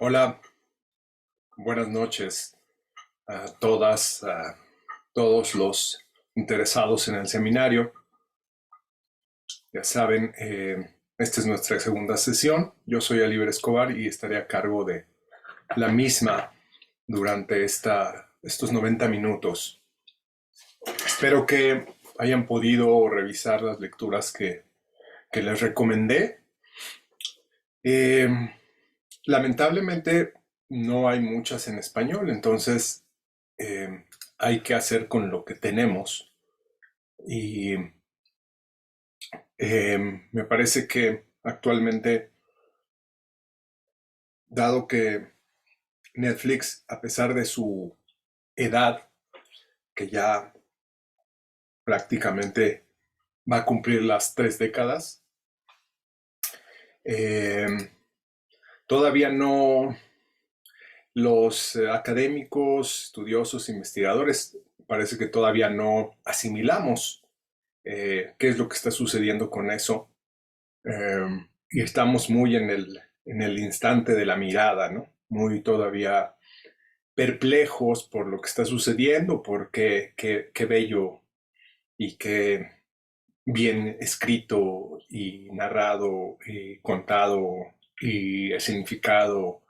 Hola, buenas noches a todas, a todos los interesados en el seminario. Ya saben, esta es nuestra segunda sesión. Yo soy Oliver Escobar y estaré a cargo de la misma durante estos 90 minutos. Espero que hayan podido revisar las lecturas que les recomendé. Eh, Lamentablemente no hay muchas en español, entonces eh, hay que hacer con lo que tenemos. Y me parece que actualmente, dado que Netflix, a pesar de su edad, que ya prácticamente va a cumplir las 3 décadas, eh, todavía no, los académicos, estudiosos, investigadores, parece que todavía no asimilamos qué es lo que está sucediendo con eso. Y estamos muy en el instante de la mirada, ¿no? Muy todavía perplejos por lo que está sucediendo, porque qué bello y qué bien escrito y narrado y contado y significado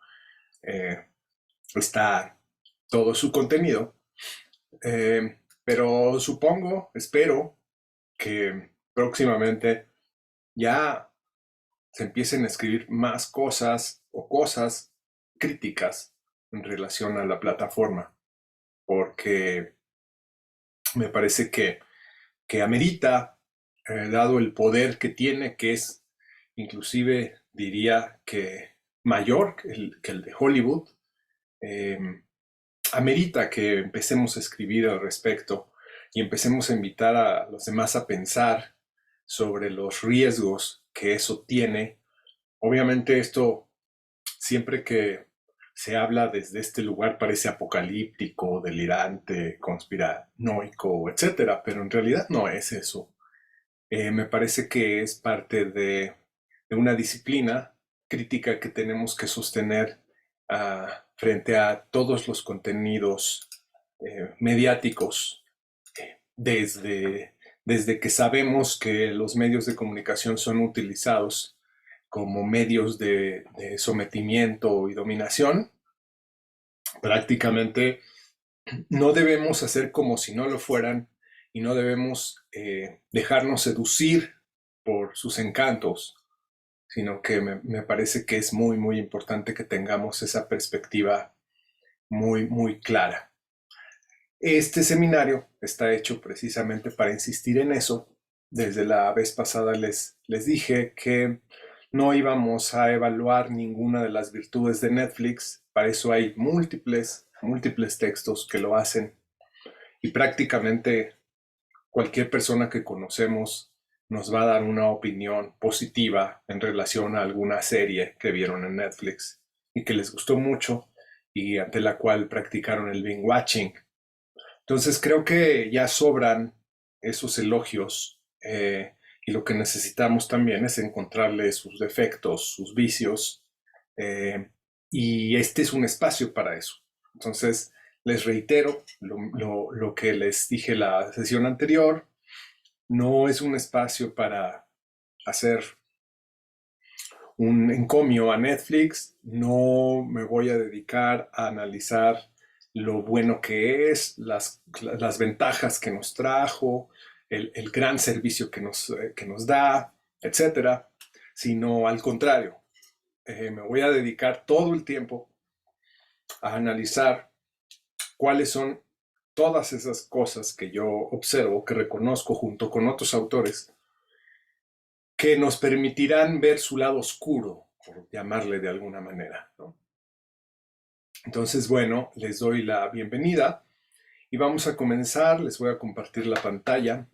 eh, está todo su contenido. Pero supongo, espero que próximamente ya se empiecen a escribir más cosas o cosas críticas en relación a la plataforma, porque me parece que amerita, dado el poder que tiene, que es inclusive diría que mayor que el de Hollywood, eh, amerita que empecemos a escribir al respecto y empecemos a invitar a los demás a pensar sobre los riesgos que eso tiene. Obviamente esto, siempre que se habla desde este lugar, parece apocalíptico, delirante, conspiranoico, etcétera, pero en realidad no es eso. Me parece que es parte de una disciplina crítica que tenemos que sostener frente a todos los contenidos mediáticos, desde que sabemos que los medios de comunicación son utilizados como medios de sometimiento y dominación. Prácticamente no debemos hacer como si no lo fueran y no debemos dejarnos seducir por sus encantos, sino que me parece que es muy, muy importante que tengamos esa perspectiva muy, muy clara. Este seminario está hecho precisamente para insistir en eso. Desde la vez pasada les dije que no íbamos a evaluar ninguna de las virtudes de Netflix. Para eso hay múltiples textos que lo hacen. Y prácticamente cualquier persona que conocemos nos va a dar una opinión positiva en relación a alguna serie que vieron en Netflix y que les gustó mucho y ante la cual practicaron el binge watching. Entonces creo que ya sobran esos elogios, y lo que necesitamos también es encontrarle sus defectos, sus vicios, eh, y este es un espacio para eso. Entonces les reitero lo que les dije la sesión anterior, no es un espacio para hacer un encomio a Netflix, no me voy a dedicar a analizar lo bueno que es, las ventajas que nos trajo, el gran servicio que nos da, etcétera, sino al contrario, me voy a dedicar todo el tiempo a analizar cuáles son todas esas cosas que yo observo, que reconozco junto con otros autores, que nos permitirán ver su lado oscuro, por llamarle de alguna manera, ¿no? Entonces, bueno, les doy la bienvenida y vamos a comenzar. Les voy a compartir la pantalla.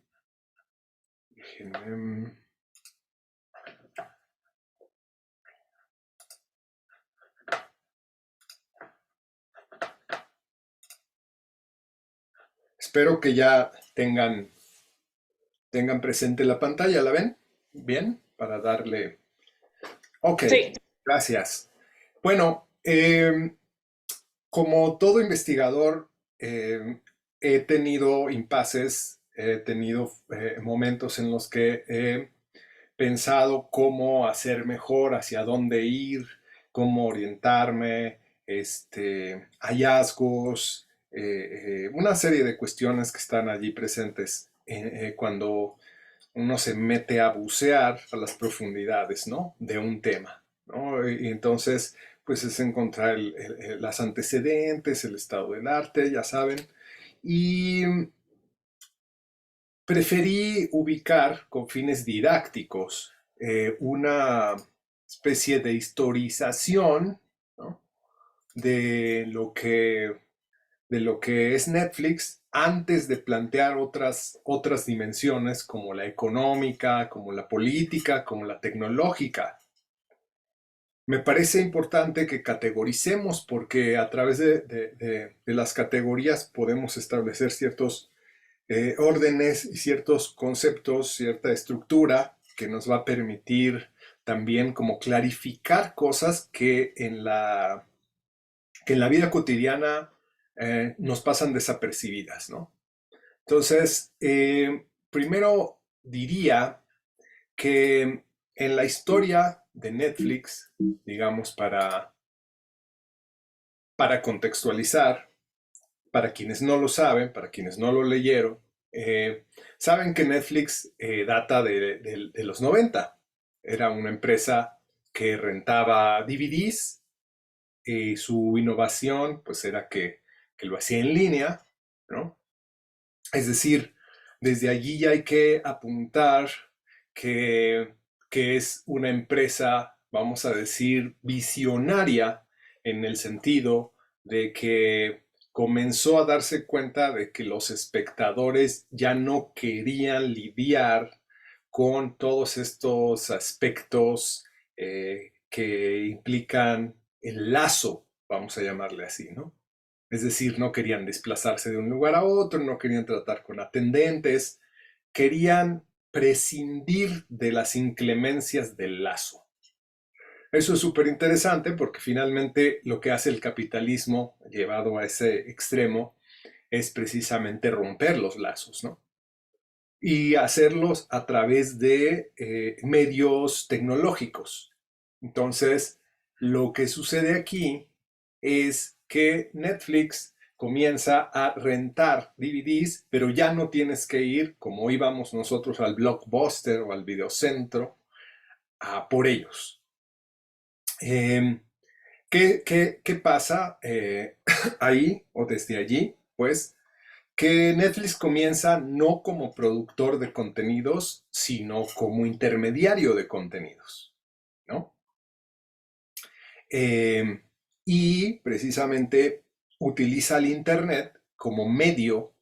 Espero que ya tengan presente la pantalla. ¿La ven? Bien, para darle... Ok, Sí, gracias. Bueno, Como todo investigador, he tenido impases, he tenido momentos en los que he pensado cómo hacer mejor, hacia dónde ir, cómo orientarme, hallazgos, una serie de cuestiones que están allí presentes cuando uno se mete a bucear a las profundidades, ¿no? De un tema, ¿no? Y entonces, pues es encontrar las antecedentes, el estado del arte, ya saben. Y preferí ubicar con fines didácticos una especie de historización, ¿no? de lo que de lo que es Netflix antes de plantear otras dimensiones como la económica, como la política, como la tecnológica. Me parece importante que categoricemos porque a través de las categorías podemos establecer ciertos órdenes y ciertos conceptos, cierta estructura que nos va a permitir también como clarificar cosas que en la vida cotidiana nos pasan desapercibidas, ¿no? Entonces, primero diría que en la historia de Netflix, digamos, para contextualizar, para quienes no lo saben, para quienes no lo leyeron, saben que Netflix data de los 90. Era una empresa que rentaba DVDs y su innovación pues era que lo hacía en línea, ¿no? Es decir, desde allí ya hay que apuntar que, que es una empresa, vamos a decir, visionaria en el sentido de que comenzó a darse cuenta de que los espectadores ya no querían lidiar con todos estos aspectos que implican el lazo, vamos a llamarle así, ¿no? Es decir, no querían desplazarse de un lugar a otro, no querían tratar con atendentes, querían prescindir de las inclemencias del lazo. Eso es súper interesante porque finalmente lo que hace el capitalismo llevado a ese extremo es precisamente romper los lazos, ¿no? Y hacerlos a través de medios tecnológicos. Entonces, lo que sucede aquí es que Netflix comienza a rentar DVDs, pero ya no tienes que ir como íbamos nosotros al Blockbuster o al Videocentro a por ellos. Eh, ¿qué pasa ahí o desde allí? Pues que Netflix comienza no como productor de contenidos, sino como intermediario de contenidos, ¿no? Eh, y precisamente utiliza el Internet como medio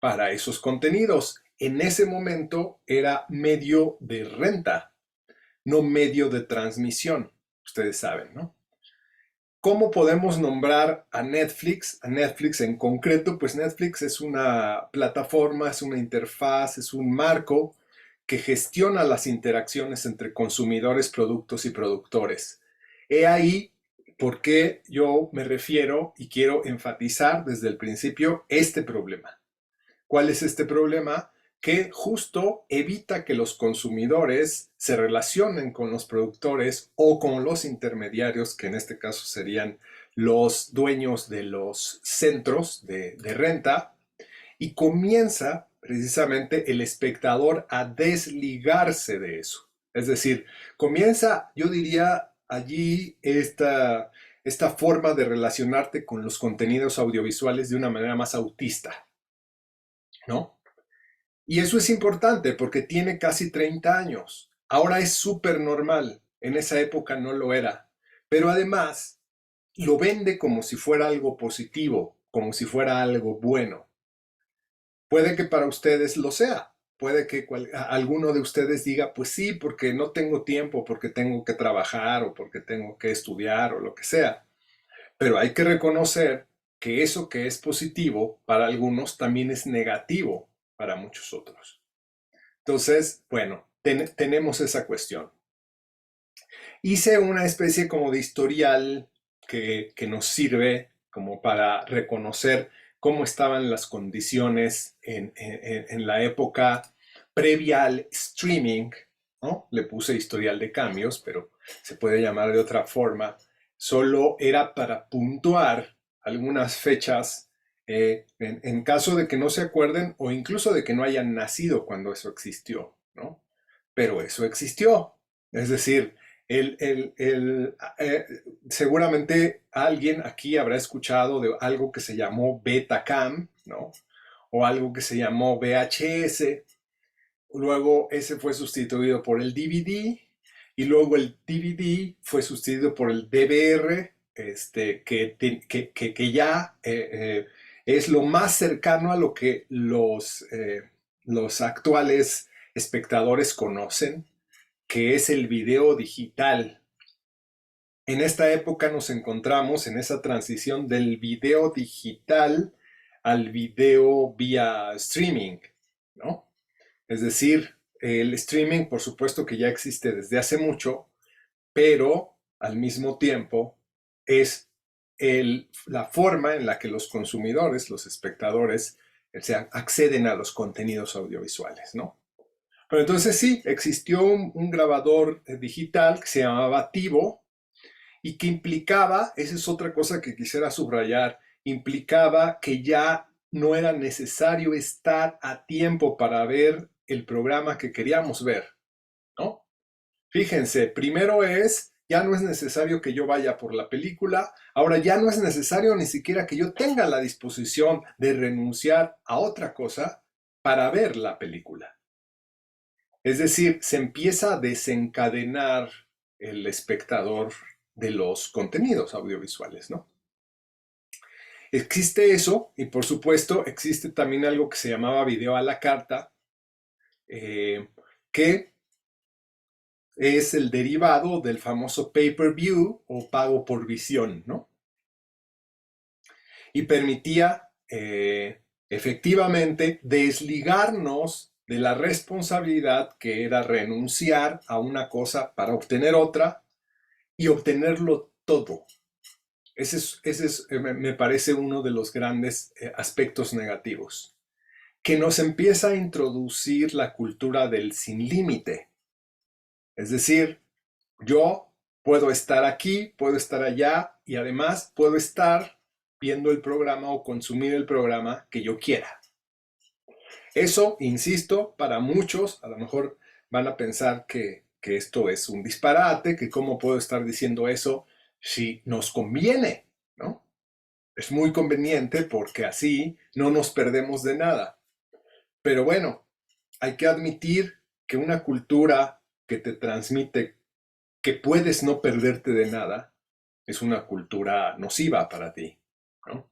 para esos contenidos. En ese momento era medio de renta, no medio de transmisión, ustedes saben, ¿no? ¿Cómo podemos nombrar a Netflix? A Netflix en concreto, pues Netflix es una plataforma, es una interfaz, es un marco que gestiona las interacciones entre consumidores, productos y productores. He ahí por qué yo me refiero y quiero enfatizar desde el principio este problema. ¿Cuál es este problema? Que justo evita que los consumidores se relacionen con los productores o con los intermediarios, que en este caso serían los dueños de los centros de renta, y comienza precisamente el espectador a desligarse de eso. Es decir, comienza, yo diría, allí esta forma de relacionarte con los contenidos audiovisuales de una manera más autista, ¿no? Y eso es importante porque tiene casi 30 años. Ahora es súper normal. En esa época no lo era. Pero además lo vende como si fuera algo positivo, como si fuera algo bueno. Puede que para ustedes lo sea. Puede que alguno de ustedes diga, pues sí, porque no tengo tiempo, porque tengo que trabajar o porque tengo que estudiar o lo que sea. Pero hay que reconocer que eso que es positivo para algunos también es negativo para muchos otros. Entonces, bueno, tenemos esa cuestión. Hice una especie como de historial que nos sirve como para reconocer cómo estaban las condiciones en la época previa al streaming, ¿no? Le puse historial de cambios, pero se puede llamar de otra forma. Solo era para puntuar algunas fechas en caso de que no se acuerden o incluso de que no hayan nacido cuando eso existió, ¿no? Pero eso existió. Es decir, el, el, el, eh, seguramente alguien aquí habrá escuchado de algo que se llamó Betacam, ¿no? O algo que se llamó VHS. Luego ese fue sustituido por el DVD y luego el DVD fue sustituido por el DVR, que ya es lo más cercano a lo que los actuales espectadores conocen, que es el video digital. En esta época nos encontramos en esa transición del video digital al video vía streaming, ¿no? Es decir, el streaming, por supuesto que ya existe desde hace mucho, pero al mismo tiempo es la forma en la que los consumidores, los espectadores, acceden a los contenidos audiovisuales, ¿no? Pero entonces sí, existió un grabador digital que se llamaba TiVo y que implicaba, esa es otra cosa que quisiera subrayar, implicaba que ya no era necesario estar a tiempo para ver el programa que queríamos ver, ¿no? Fíjense, primero ya no es necesario que yo vaya por la película, ahora ya no es necesario ni siquiera que yo tenga la disposición de renunciar a otra cosa para ver la película. Es decir, se empieza a desencadenar el espectador de los contenidos audiovisuales, ¿no? Existe eso y por supuesto existe también algo que se llamaba video a la carta, que es el derivado del famoso pay-per-view o pago por visión, ¿no? Y permitía efectivamente desligarnos de la responsabilidad que era renunciar a una cosa para obtener otra y obtenerlo todo. Me parece uno de los grandes aspectos negativos, que nos empieza a introducir la cultura del sin límite. Es decir, yo puedo estar aquí, puedo estar allá y además puedo estar viendo el programa o consumir el programa que yo quiera. Eso, insisto, para muchos a lo mejor van a pensar que esto es un disparate, que cómo puedo estar diciendo eso si nos conviene, ¿no? Es muy conveniente porque así no nos perdemos de nada. Pero bueno, hay que admitir que una cultura que te transmite que puedes no perderte de nada es una cultura nociva para ti, ¿no?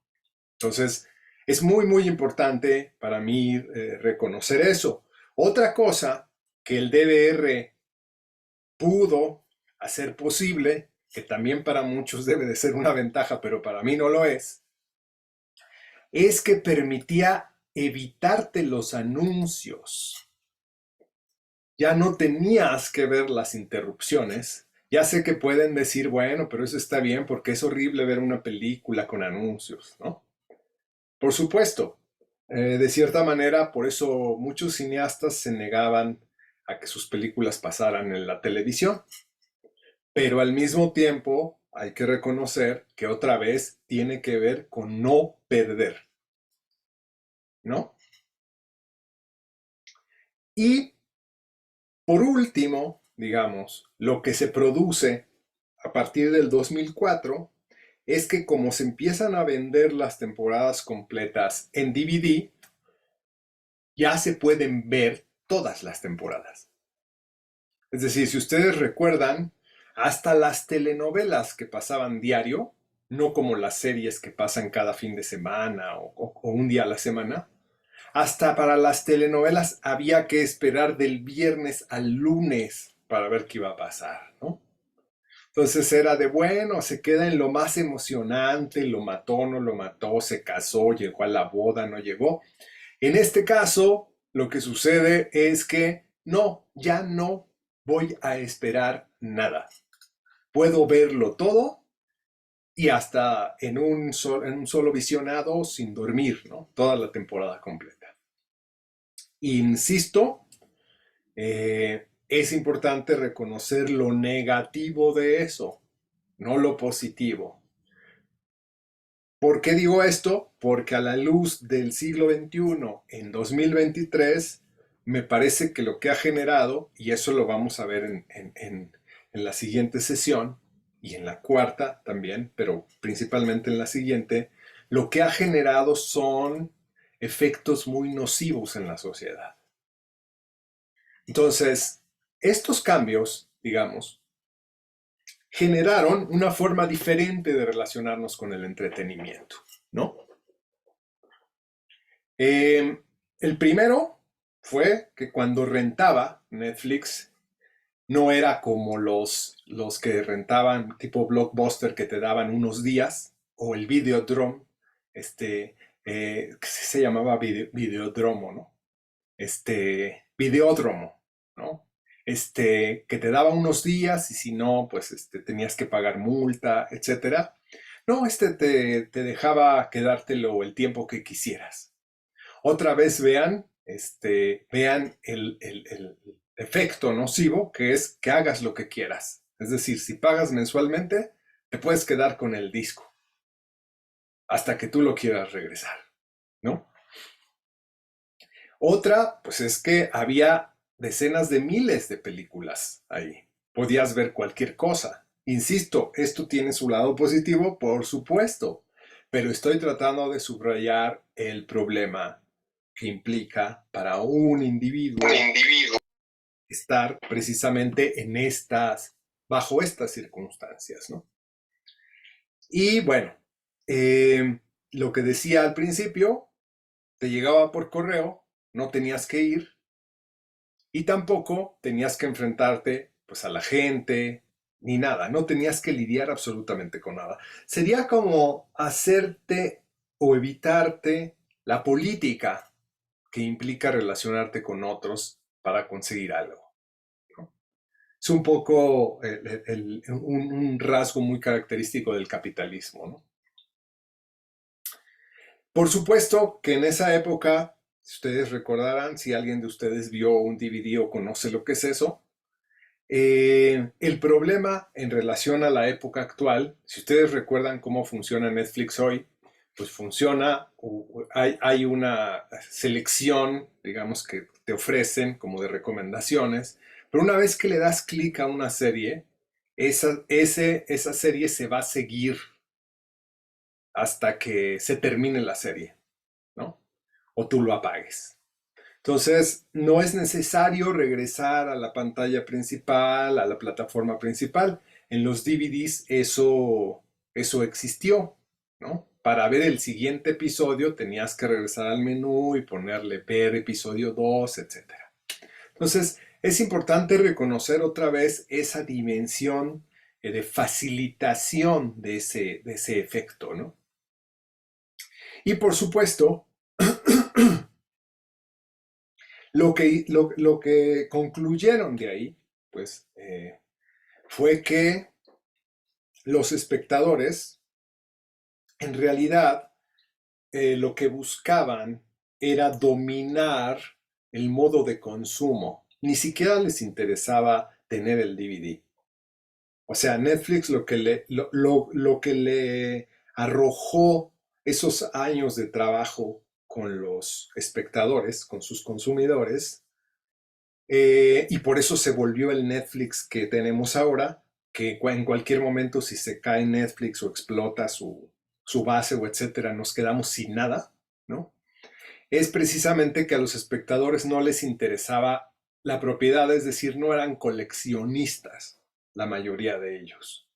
Entonces, es muy, muy importante para mí reconocer eso. Otra cosa que el DVR pudo hacer posible, que también para muchos debe de ser una ventaja, pero para mí no lo es que permitía evitarte los anuncios. Ya no tenías que ver las interrupciones. Ya sé que pueden decir, bueno, pero eso está bien porque es horrible ver una película con anuncios, ¿no? Por supuesto, de cierta manera, por eso muchos cineastas se negaban a que sus películas pasaran en la televisión. Pero al mismo tiempo, hay que reconocer que otra vez tiene que ver con no perder, ¿no? Y por último, digamos, lo que se produce a partir del 2004 es que como se empiezan a vender las temporadas completas en DVD, ya se pueden ver todas las temporadas. Es decir, si ustedes recuerdan, hasta las telenovelas que pasaban diario, no como las series que pasan cada fin de semana o un día a la semana, hasta para las telenovelas había que esperar del viernes al lunes para ver qué iba a pasar, ¿no? Entonces era de, bueno, se queda en lo más emocionante, lo mató, no lo mató, se casó, llegó a la boda, no llegó. En este caso, lo que sucede es que no, ya no voy a esperar nada. Puedo verlo todo y hasta en un solo visionado sin dormir, ¿no? Toda la temporada completa. Insisto, es importante reconocer lo negativo de eso, no lo positivo. ¿Por qué digo esto? Porque a la luz del siglo XXI, en 2023, me parece que lo que ha generado, y eso lo vamos a ver en la siguiente sesión, y en la cuarta también, pero principalmente en la siguiente, lo que ha generado son efectos muy nocivos en la sociedad. Entonces, estos cambios, digamos, generaron una forma diferente de relacionarnos con el entretenimiento, ¿no? El primero fue que cuando rentaba Netflix, no era como los que rentaban tipo Blockbuster que te daban unos días, o el Videodrome, que se llamaba Videodromo, ¿no? Videódromo, ¿no? Que te daba unos días y si no, pues tenías que pagar multa, etcétera. No, te dejaba quedártelo el tiempo que quisieras. Otra vez vean el efecto nocivo que es que hagas lo que quieras. Es decir, si pagas mensualmente, te puedes quedar con el disco hasta que tú lo quieras regresar, ¿no? Otra, pues es que había decenas de miles de películas ahí. Podías ver cualquier cosa. Insisto, esto tiene su lado positivo, por supuesto, pero estoy tratando de subrayar el problema que implica para un individuo estar precisamente bajo estas circunstancias, ¿no? Y bueno, lo que decía al principio, te llegaba por correo, no tenías que ir, y tampoco tenías que enfrentarte pues a la gente ni nada, no tenías que lidiar absolutamente con nada. Sería como hacerte o evitarte la política que implica relacionarte con otros para conseguir algo, ¿no? Es un poco un rasgo muy característico del capitalismo, ¿no? Por supuesto que en esa época, si ustedes recordarán, si alguien de ustedes vio un DVD o conoce lo que es eso, el problema en relación a la época actual, si ustedes recuerdan cómo funciona Netflix hoy, pues funciona, hay una selección, digamos, que te ofrecen como de recomendaciones, pero una vez que le das clic a una serie, esa serie se va a seguir hasta que se termine la serie, ¿no? O tú lo apagues. Entonces, no es necesario regresar a la pantalla principal, a la plataforma principal. En los DVDs eso existió, ¿no? Para ver el siguiente episodio tenías que regresar al menú y ponerle ver episodio 2, etcétera. Entonces, es importante reconocer otra vez esa dimensión de facilitación de ese efecto, ¿no? Y por supuesto, lo que concluyeron de ahí, pues, fue que los espectadores, en realidad, lo que buscaban era dominar el modo de consumo. Ni siquiera les interesaba tener el DVD. O sea, Netflix lo que le arrojó esos años de trabajo con los espectadores, con sus consumidores, y por eso se volvió el Netflix que tenemos ahora, que en cualquier momento si se cae Netflix o explota su base o etcétera, nos quedamos sin nada, ¿no? Es precisamente que a los espectadores no les interesaba la propiedad, es decir, no eran coleccionistas, la mayoría de ellos.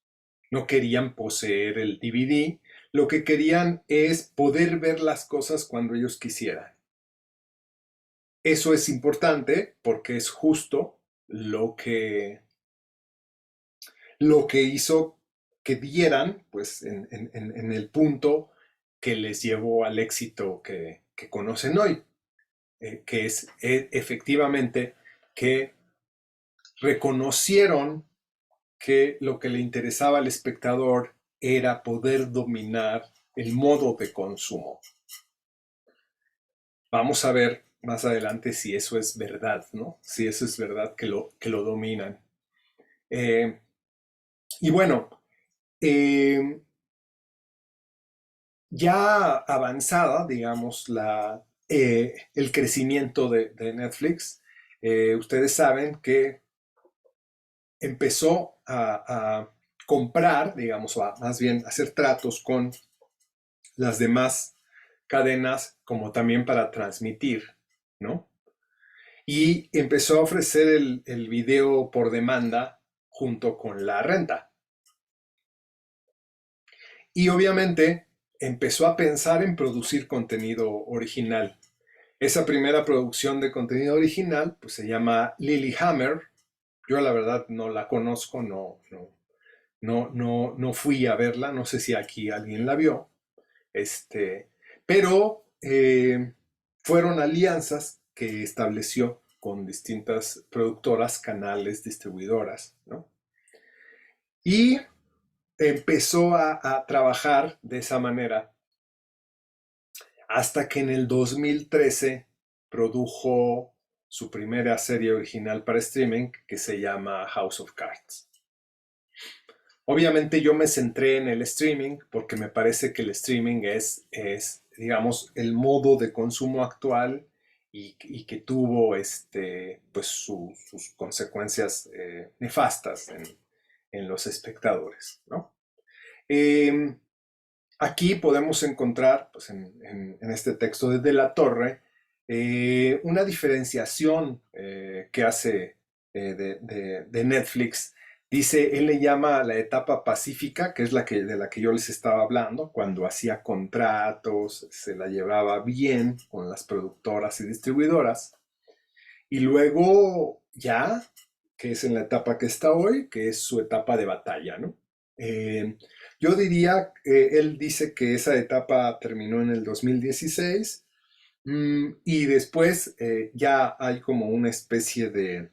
No querían poseer el DVD, lo que querían es poder ver las cosas cuando ellos quisieran. Eso es importante porque es justo lo que hizo que dieran pues, en el punto que les llevó al éxito que conocen hoy, que es efectivamente que reconocieron que lo que le interesaba al espectador era poder dominar el modo de consumo. Vamos a ver más adelante si eso es verdad, ¿no? Si eso es verdad que lo dominan. Eh, y bueno, eh, ya avanzada, digamos, el crecimiento de Netflix, ustedes saben que empezó a comprar, digamos, o más bien hacer tratos con las demás cadenas como también para transmitir, ¿no? Y empezó a ofrecer el video por demanda junto con la renta. Y obviamente empezó a pensar en producir contenido original. Esa primera producción de contenido original pues se llama Lilyhammer. Yo la verdad no la conozco, no fui a verla, no sé si aquí alguien la vio, pero fueron alianzas que estableció con distintas productoras, canales, distribuidoras, ¿no? Y empezó a trabajar de esa manera hasta que en el 2013 produjo su primera serie original para streaming que se llama House of Cards. Obviamente yo me centré en el streaming porque me parece que el streaming es digamos, el modo de consumo actual y que tuvo pues sus consecuencias nefastas en los espectadores, ¿no? Eh, Aquí podemos encontrar, pues en este texto de la Torre, una diferenciación que hace de Netflix. Dice, él le llama la etapa pacífica, que es de la que yo les estaba hablando, cuando hacía contratos, se la llevaba bien con las productoras y distribuidoras. Y luego ya, que es en la etapa que está hoy, que es su etapa de batalla, ¿no? Eh, yo diría, él dice que esa etapa terminó en el 2016 y después ya hay como una especie de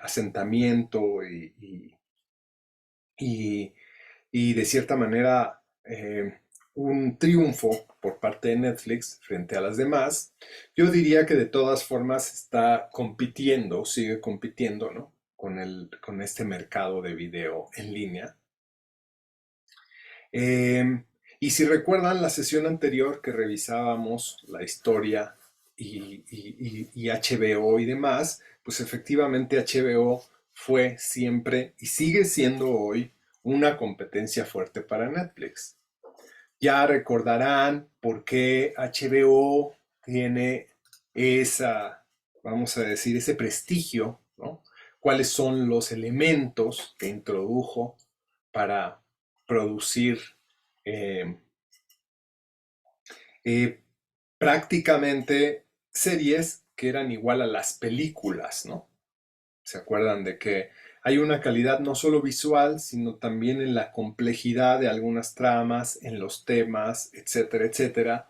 asentamiento y, y de cierta manera un triunfo por parte de Netflix frente a las demás. Yo diría que de todas formas está compitiendo, sigue compitiendo, ¿no? Con este mercado de video en línea. Y si recuerdan la sesión anterior que revisábamos la historia y HBO y demás, pues efectivamente HBO fue siempre y sigue siendo hoy una competencia fuerte para Netflix. Ya recordarán por qué HBO tiene vamos a decir, ese prestigio, ¿no? Cuáles son los elementos que introdujo para producir eh, eh, prácticamente series que eran igual a las películas, ¿no? ¿Se acuerdan de que hay una calidad no solo visual, sino también en la complejidad de algunas tramas, en los temas, etcétera, etcétera,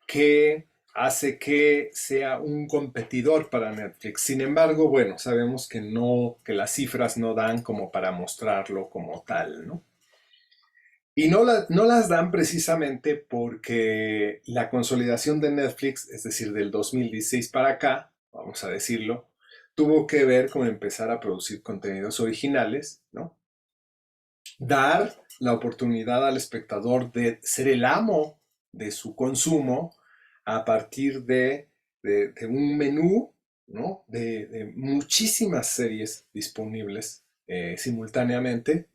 que hace que sea un competidor para Netflix? Sin embargo, bueno, sabemos que no, que las cifras no dan como para mostrarlo como tal, ¿no? Y no las dan precisamente porque la consolidación de Netflix, es decir, del 2016 para acá, vamos a decirlo, tuvo que ver con empezar a producir contenidos originales, ¿no? Dar la oportunidad al espectador de ser el amo de su consumo a partir de un menú, ¿no? De muchísimas series disponibles simultáneamente.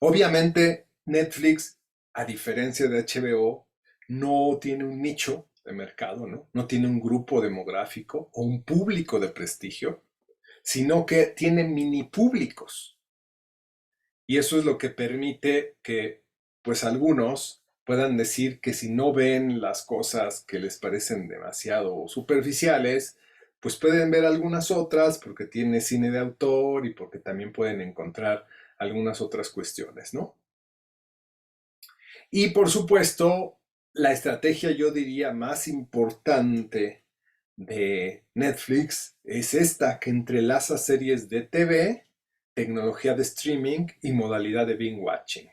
Obviamente, Netflix, a diferencia de HBO, no tiene un nicho de mercado, ¿no? No tiene un grupo demográfico o un público de prestigio, sino que tiene mini públicos. Y eso es lo que permite que, pues, algunos puedan decir que si no ven las cosas que les parecen demasiado superficiales, pues pueden ver algunas otras porque tiene cine de autor y porque también pueden encontrar algunas otras cuestiones, ¿no? Y por supuesto, la estrategia, yo diría, más importante de Netflix es esta, que entrelaza series de TV tecnología de streaming y modalidad de binge watching.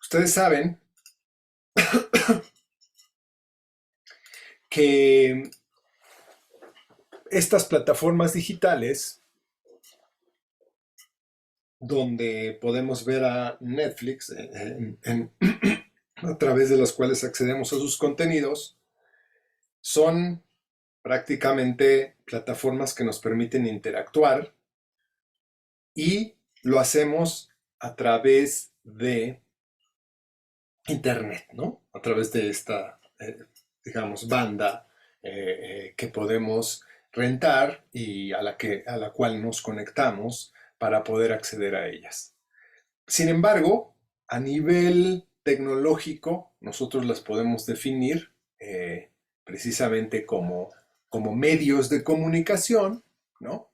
Ustedes saben que estas plataformas digitales, donde podemos ver a Netflix a través de las cuales accedemos a sus contenidos, son prácticamente plataformas que nos permiten interactuar y lo hacemos a través de Internet, ¿no? A través de esta, digamos, banda que podemos rentar y a la cual nos conectamos para poder acceder a ellas. Sin embargo, a nivel tecnológico, nosotros las podemos definir precisamente como medios de comunicación, ¿no?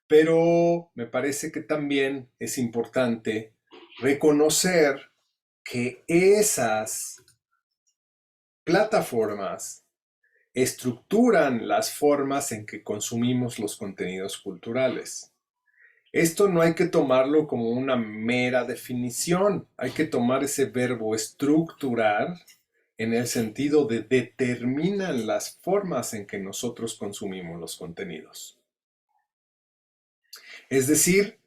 Pero me parece que también es importante reconocer que esas plataformas estructuran las formas en que consumimos los contenidos culturales. Esto no hay que tomarlo como una mera definición, hay que tomar ese verbo estructurar en el sentido de determinan las formas en que nosotros consumimos los contenidos. Es decir,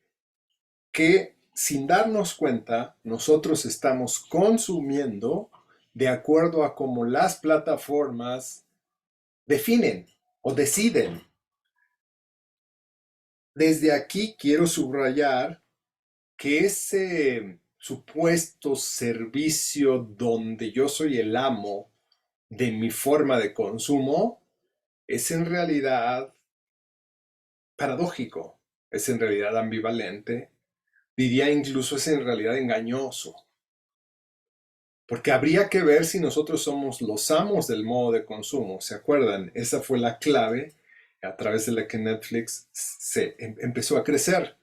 que sin darnos cuenta, nosotros estamos consumiendo de acuerdo a cómo las plataformas definen o deciden. Desde aquí quiero subrayar que ese supuesto servicio donde yo soy el amo de mi forma de consumo es en realidad paradójico, es en realidad ambivalente, diría incluso es en realidad engañoso. Porque habría que ver si nosotros somos los amos del modo de consumo. ¿Se acuerdan? Esa fue la clave a través de la que Netflix empezó a crecer.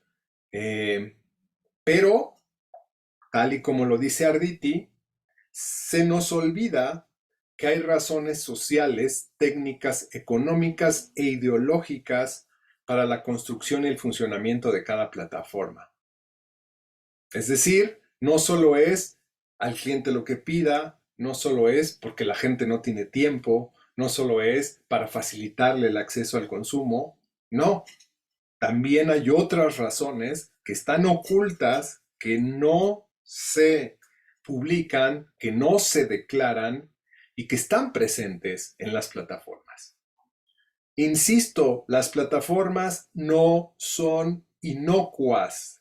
Pero, tal y como lo dice Arditi, se nos olvida que hay razones sociales, técnicas, económicas e ideológicas para la construcción y el funcionamiento de cada plataforma. Es decir, no solo es al cliente lo que pida, no solo es porque la gente no tiene tiempo, no solo es para facilitarle el acceso al consumo, no. También hay otras razones que están ocultas, que no se publican, que no se declaran y que están presentes en las plataformas. Insisto, las plataformas no son inocuas,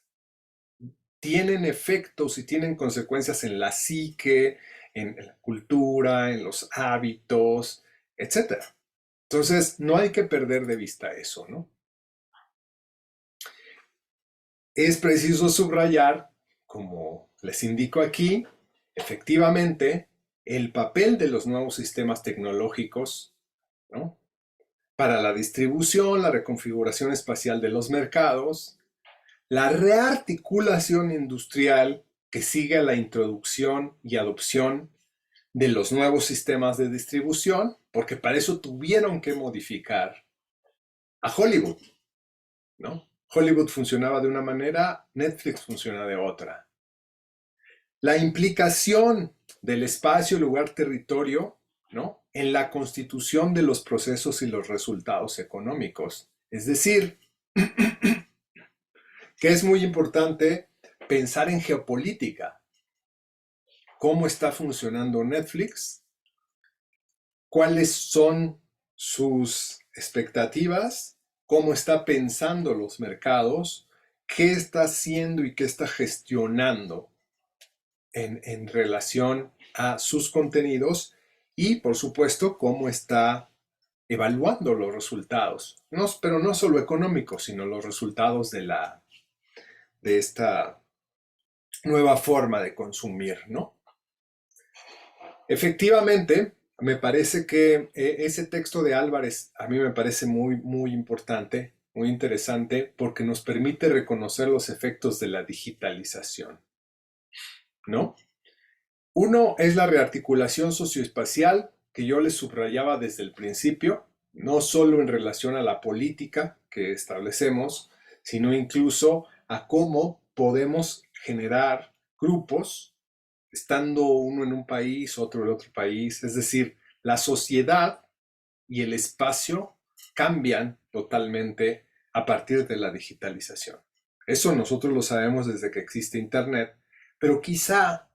tienen efectos y tienen consecuencias en la psique, en la cultura, en los hábitos, etc. Entonces, no hay que perder de vista eso, ¿no? Es preciso subrayar, como les indico aquí, efectivamente, el papel de los nuevos sistemas tecnológicos, ¿no? Para la distribución, la reconfiguración espacial de los mercados, la rearticulación industrial que sigue a la introducción y adopción de los nuevos sistemas de distribución, porque para eso tuvieron que modificar a Hollywood, ¿no? Hollywood funcionaba de una manera, Netflix funciona de otra. La implicación del espacio, lugar, territorio, ¿no? En la constitución de los procesos y los resultados económicos. Es decir, que es muy importante pensar en geopolítica. ¿Cómo está funcionando Netflix? ¿Cuáles son sus expectativas? ¿Cómo está pensando los mercados? ¿Qué está haciendo y qué está gestionando en relación a sus contenidos? Y, por supuesto, cómo está evaluando los resultados. No, pero no solo económicos, sino los resultados de esta nueva forma de consumir, ¿no? Efectivamente, me parece que ese texto de Álvarez a mí me parece muy, muy importante, muy interesante, porque nos permite reconocer los efectos de la digitalización, ¿no? Uno es la rearticulación socioespacial, que yo les subrayaba desde el principio, no solo en relación a la política que establecemos, sino incluso a cómo podemos generar grupos estando uno en un país, otro en otro país. Es decir, la sociedad y el espacio cambian totalmente a partir de la digitalización. Eso nosotros lo sabemos desde que existe Internet, pero quizá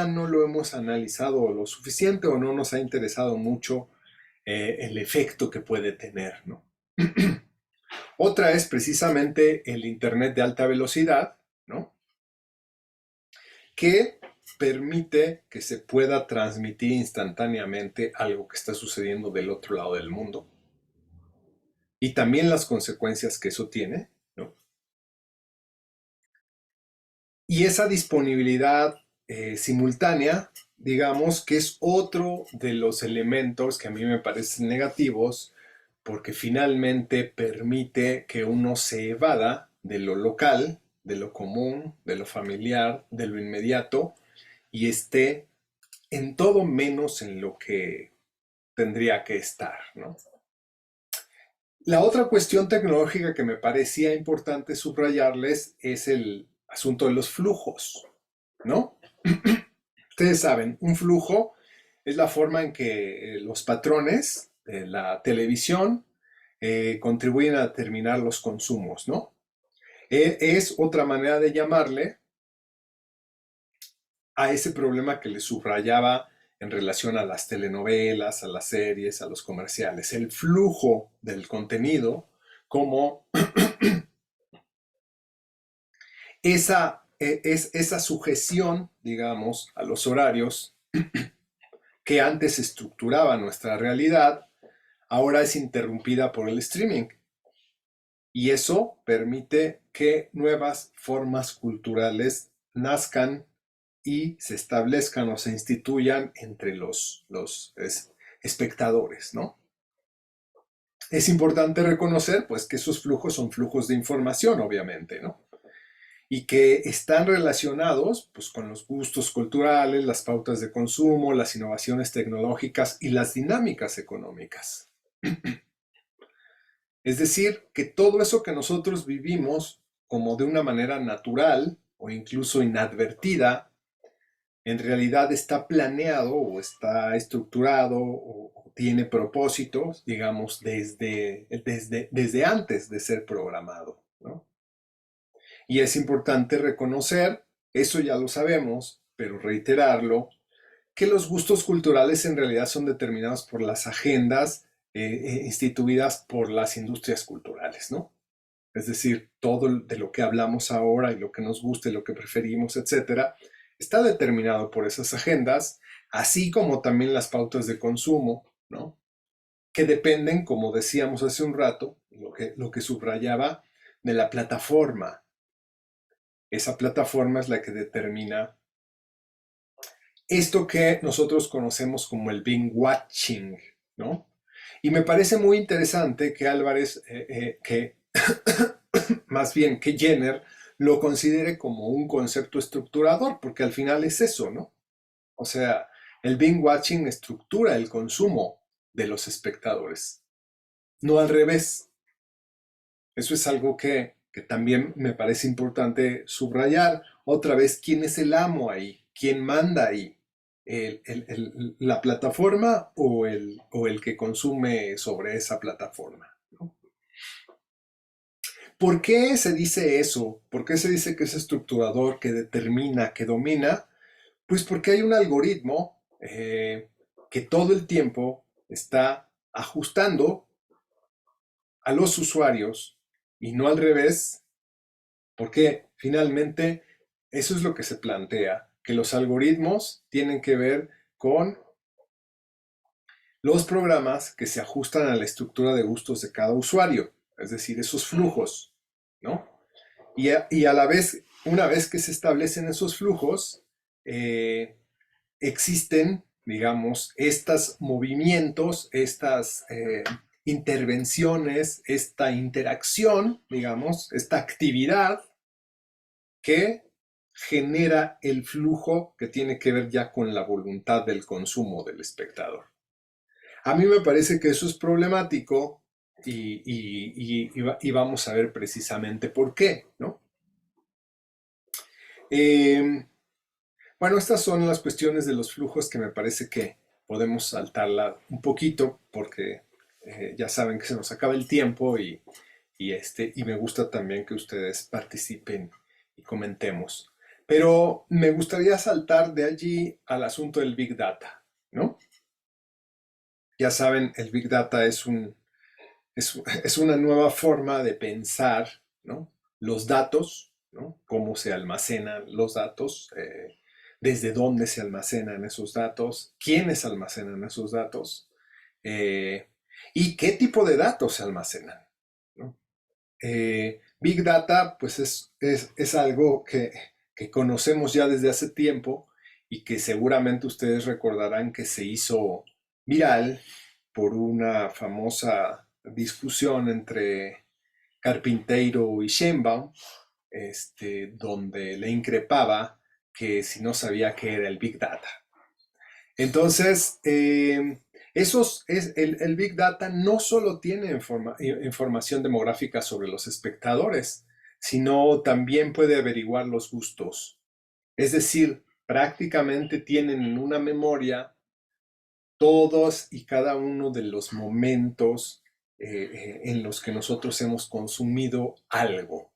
no lo hemos analizado lo suficiente o no nos ha interesado mucho el efecto que puede tener, ¿no? Otra es precisamente el Internet de alta velocidad, ¿no? Que permite que se pueda transmitir instantáneamente algo que está sucediendo del otro lado del mundo. Y también las consecuencias que eso tiene, ¿no? Y esa disponibilidad simultánea, digamos que es otro de los elementos que a mí me parecen negativos, porque finalmente permite que uno se evada de lo local, de lo común, de lo familiar, de lo inmediato, y esté en todo menos en lo que tendría que estar, ¿no? La otra cuestión tecnológica que me parecía importante subrayarles es el asunto de los flujos, ¿no? Ustedes saben, un flujo es la forma en que los patrones de la televisión contribuyen a determinar los consumos, ¿no? Es otra manera de llamarle a ese problema que les subrayaba en relación a las telenovelas, a las series, a los comerciales. El flujo del contenido como esa sujeción, digamos, a los horarios que antes estructuraba nuestra realidad, ahora es interrumpida por el streaming. Y eso permite que nuevas formas culturales nazcan y se establezcan o se instituyan entre los espectadores, ¿no? Es importante reconocer, pues, que esos flujos son flujos de información, obviamente, ¿no? Y que están relacionados, pues, con los gustos culturales, las pautas de consumo, las innovaciones tecnológicas y las dinámicas económicas. Es decir, que todo eso que nosotros vivimos como de una manera natural o incluso inadvertida, en realidad está planeado o está estructurado o tiene propósitos, digamos, desde antes de ser programado, ¿no? Y es importante reconocer, eso ya lo sabemos, pero reiterarlo, que los gustos culturales en realidad son determinados por las agendas instituidas por las industrias culturales, ¿no? Es decir, todo de lo que hablamos ahora y lo que nos gusta y lo que preferimos, etcétera, está determinado por esas agendas, así como también las pautas de consumo, ¿no? Que dependen, como decíamos hace un rato, lo que subrayaba, de la plataforma. Esa plataforma es la que determina esto que nosotros conocemos como el binge watching, ¿no? Y me parece muy interesante que Álvarez, que más bien que Jenner lo considere como un concepto estructurador, porque al final es eso, ¿no? O sea, el binge watching estructura el consumo de los espectadores, no al revés. Eso es algo que también me parece importante subrayar. Otra vez, ¿quién es el amo ahí? ¿Quién manda ahí? ¿La plataforma o el que consume sobre esa plataforma? ¿No? ¿Por qué se dice eso? ¿Por qué se dice que es estructurador, que determina, que domina? Pues porque hay un algoritmo que todo el tiempo está ajustando a los usuarios y no al revés, porque finalmente eso es lo que se plantea, que los algoritmos tienen que ver con los programas que se ajustan a la estructura de gustos de cada usuario, es decir, esos flujos, ¿no? Y a la vez, una vez que se establecen esos flujos, existen, digamos, estos movimientos, estas intervenciones, esta interacción, digamos, esta actividad que genera el flujo que tiene que ver ya con la voluntad del consumo del espectador. A mí me parece que eso es problemático y vamos a ver precisamente por qué, ¿no? Bueno, estas son las cuestiones de los flujos que me parece que podemos saltarla un poquito porque ya saben que se nos acaba el tiempo y me gusta también que ustedes participen y comentemos. Pero me gustaría saltar de allí al asunto del Big Data, ¿no? Ya saben, el Big Data es una nueva forma de pensar, ¿no? Los datos, ¿no? Cómo se almacenan los datos, desde dónde se almacenan esos datos, quiénes almacenan esos datos eh, y qué tipo de datos se almacenan, ¿no? Big Data, pues es algo que conocemos ya desde hace tiempo y que seguramente ustedes recordarán que se hizo viral por una famosa discusión entre Carpinteiro y Sheinbaum, donde le increpaba que si no sabía qué era el Big Data. Entonces, el Big Data no solo tiene información demográfica sobre los espectadores, sino también puede averiguar los gustos. Es decir, prácticamente tienen en una memoria todos y cada uno de los momentos en los que nosotros hemos consumido algo.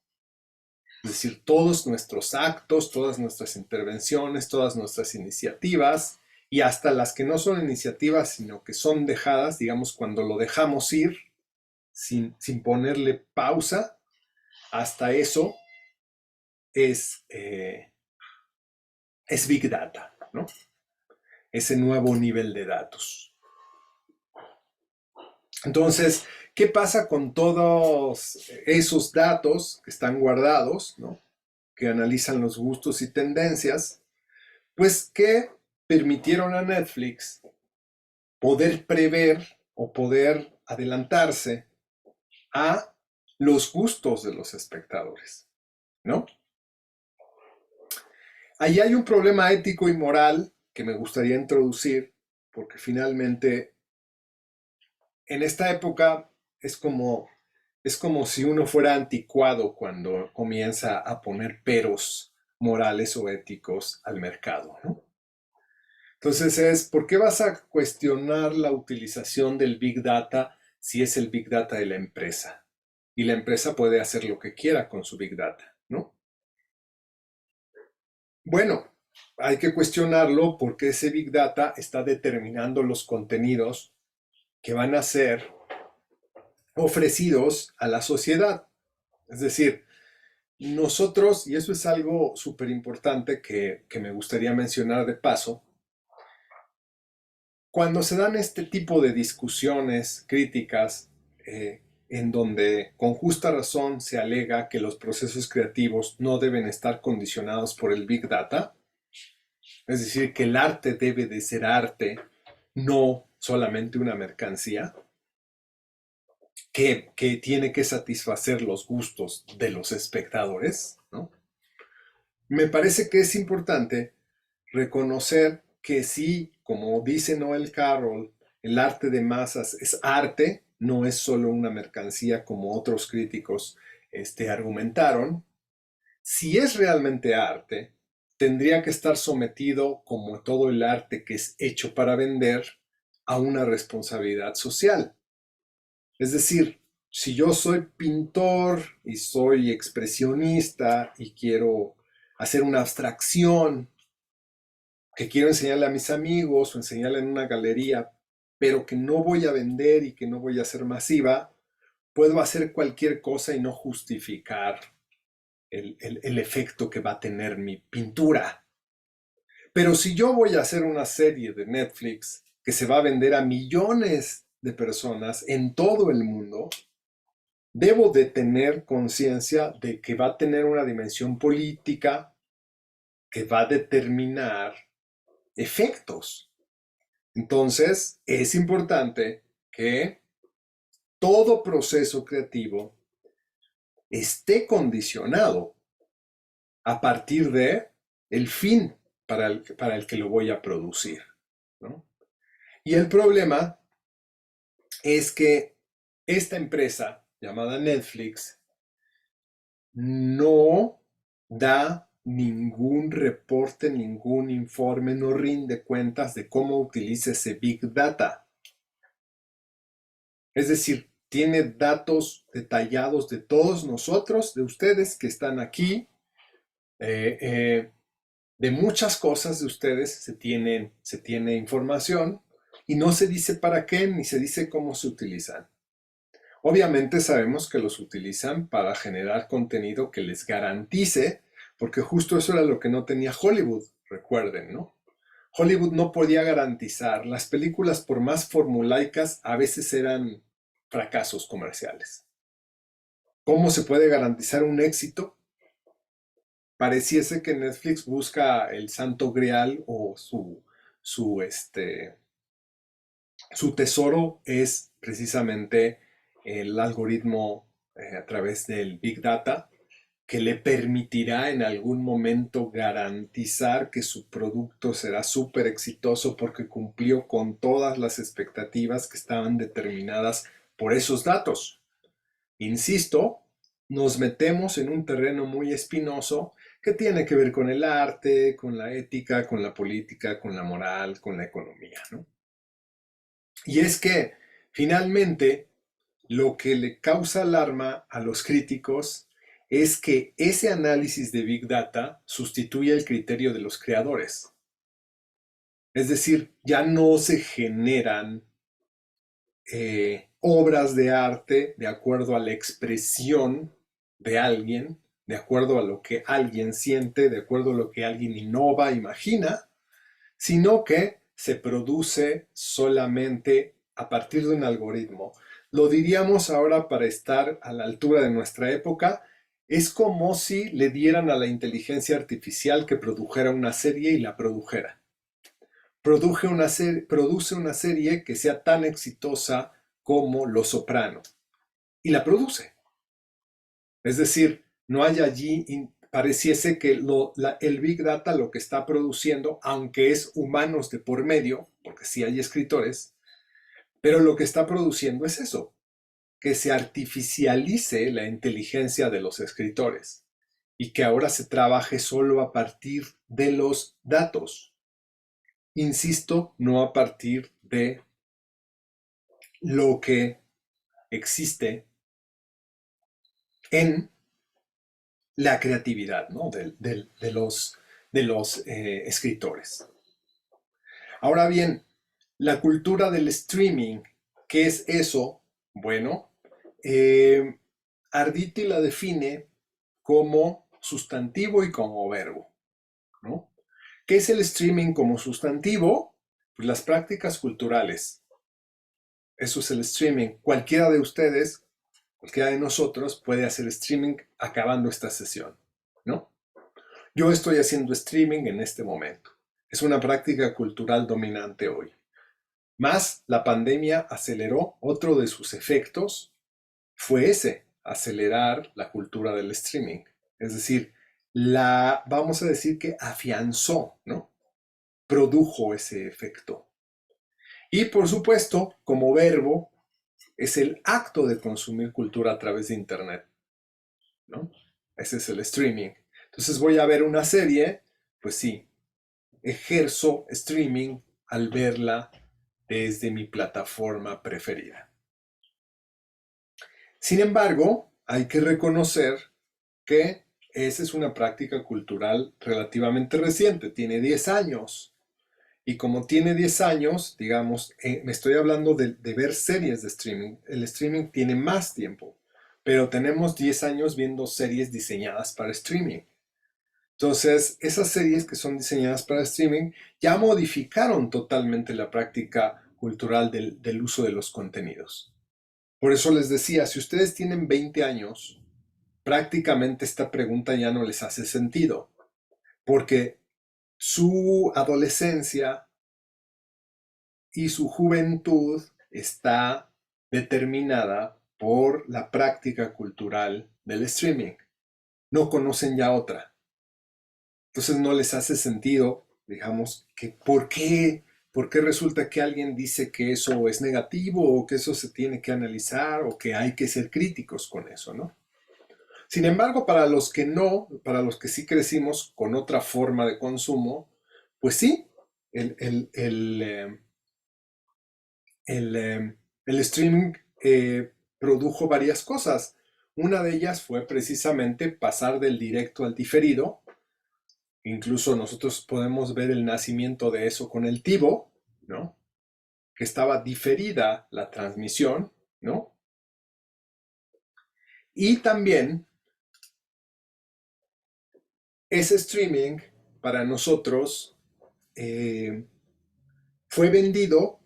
Es decir, todos nuestros actos, todas nuestras intervenciones, todas nuestras iniciativas y hasta las que no son iniciativas, sino que son dejadas, digamos, cuando lo dejamos ir sin ponerle pausa, hasta eso es, eh, es Big Data, ¿no? Ese nuevo nivel de datos. Entonces, ¿qué pasa con todos esos datos que están guardados, ¿no? Que analizan los gustos y tendencias? Pues que permitieron a Netflix poder prever o poder adelantarse a los gustos de los espectadores, ¿no? Ahí hay un problema ético y moral que me gustaría introducir, porque finalmente en esta época es como, es como si uno fuera anticuado cuando comienza a poner peros morales o éticos al mercado, ¿no? Entonces ¿por qué vas a cuestionar la utilización del Big Data si es el Big Data de la empresa? Y la empresa puede hacer lo que quiera con su Big Data, ¿no? Bueno, hay que cuestionarlo porque ese Big Data está determinando los contenidos que van a ser ofrecidos a la sociedad. Es decir, nosotros, y eso es algo súper importante que me gustaría mencionar de paso, cuando se dan este tipo de discusiones críticas, en donde con justa razón se alega que los procesos creativos no deben estar condicionados por el Big Data, es decir, que el arte debe de ser arte, no solamente una mercancía, que tiene que satisfacer los gustos de los espectadores, ¿no? Me parece que es importante reconocer que sí, como dice Noel Carroll, el arte de masas es arte, no es solo una mercancía como otros críticos argumentaron. Si es realmente arte, tendría que estar sometido, como todo el arte que es hecho para vender, a una responsabilidad social. Es decir, si yo soy pintor y soy expresionista y quiero hacer una abstracción que quiero enseñarle a mis amigos o enseñarle en una galería, pero que no voy a vender y que no voy a hacer masiva, puedo hacer cualquier cosa y no justificar el efecto que va a tener mi pintura. Pero si yo voy a hacer una serie de Netflix que se va a vender a millones de personas en todo el mundo, debo de tener conciencia de que va a tener una dimensión política que va a determinar efectos. Entonces, es importante que todo proceso creativo esté condicionado a partir de el fin para el que lo voy a producir, ¿no? Y el problema es que esta empresa llamada Netflix no da ningún reporte, ningún informe, no rinde cuentas de cómo utiliza ese Big Data. Es decir, tiene datos detallados de todos nosotros, de ustedes que están aquí, de muchas cosas de ustedes se tiene información y no se dice para qué ni se dice cómo se utilizan. Obviamente sabemos que los utilizan para generar contenido que les garantice, porque justo eso era lo que no tenía Hollywood, recuerden, ¿no? Hollywood no podía garantizar, las películas por más formulaicas a veces eran fracasos comerciales. ¿Cómo se puede garantizar un éxito? Pareciese que Netflix busca el santo grial o su tesoro es precisamente el algoritmo a través del Big Data que le permitirá en algún momento garantizar que su producto será súper exitoso porque cumplió con todas las expectativas que estaban determinadas por esos datos. Insisto, nos metemos en un terreno muy espinoso que tiene que ver con el arte, con la ética, con la política, con la moral, con la economía, ¿no? Y es que finalmente lo que le causa alarma a los críticos es que ese análisis de Big Data sustituye el criterio de los creadores. Es decir, ya no se generan obras de arte de acuerdo a la expresión de alguien, de acuerdo a lo que alguien siente, de acuerdo a lo que alguien innova, imagina, sino que se produce solamente a partir de un algoritmo. Lo diríamos ahora para estar a la altura de nuestra época, es como si le dieran a la inteligencia artificial que produjera una serie y la produjera. Produce una serie que sea tan exitosa como Los Soprano y la produce. Es decir, no hay allí, pareciese que el Big Data lo que está produciendo, aunque es humanos de por medio, porque sí hay escritores, pero lo que está produciendo es eso, que se artificialice la inteligencia de los escritores y que ahora se trabaje solo a partir de los datos. Insisto, no a partir de lo que existe en la creatividad, ¿no? de los escritores. Ahora bien, la cultura del streaming, ¿qué es eso? Bueno, Arditi la define como sustantivo y como verbo, ¿no? ¿Qué es el streaming como sustantivo? Pues las prácticas culturales. Eso es el streaming. Cualquiera de ustedes, cualquiera de nosotros puede hacer streaming acabando esta sesión, ¿no? Yo estoy haciendo streaming en este momento. Es una práctica cultural dominante hoy. Más la pandemia aceleró, otro de sus efectos fue ese, acelerar la cultura del streaming. Es decir, vamos a decir que afianzó, ¿no? Produjo ese efecto. Y por supuesto, como verbo, es el acto de consumir cultura a través de Internet, ¿no? Ese es el streaming. Entonces voy a ver una serie, pues sí, ejerzo streaming al verla desde mi plataforma preferida. Sin embargo, hay que reconocer que esa es una práctica cultural relativamente reciente, tiene 10 años. Y como tiene 10 años, digamos, me estoy hablando de ver series de streaming. El streaming tiene más tiempo, pero tenemos 10 años viendo series diseñadas para streaming. Entonces, esas series que son diseñadas para streaming ya modificaron totalmente la práctica cultural del uso de los contenidos. Por eso les decía, si ustedes tienen 20 años, prácticamente esta pregunta ya no les hace sentido, porque su adolescencia y su juventud está determinada por la práctica cultural del streaming. No conocen ya otra. Entonces no les hace sentido, digamos, que ¿por qué ¿Por qué resulta que alguien dice que eso es negativo o que eso se tiene que analizar o que hay que ser críticos con eso, ¿no? Sin embargo, para los que no, para los que sí crecimos con otra forma de consumo, pues sí, el, el, el, eh, el streaming produjo varias cosas. Una de ellas fue precisamente pasar del directo al diferido. Incluso nosotros podemos ver el nacimiento de eso con el TiVo, ¿no? Que estaba diferida la transmisión, ¿no? Y también ese streaming para nosotros eh, fue vendido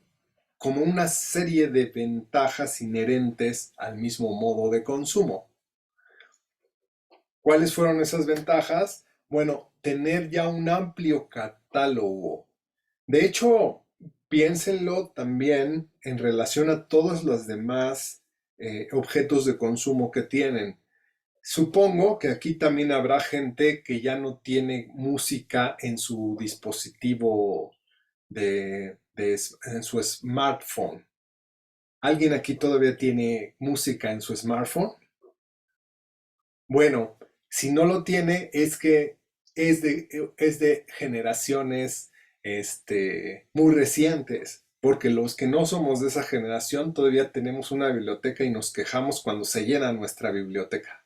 como una serie de ventajas inherentes al mismo modo de consumo. ¿Cuáles fueron esas ventajas? Bueno, tener ya un amplio catálogo. De hecho, piénsenlo también en relación a todos los demás objetos de consumo que tienen. Supongo que aquí también habrá gente que ya no tiene música en su dispositivo en su smartphone. ¿Alguien aquí todavía tiene música en su smartphone? Bueno, si no lo tiene, es que es de generaciones muy recientes, porque los que no somos de esa generación todavía tenemos una biblioteca y nos quejamos cuando se llena nuestra biblioteca.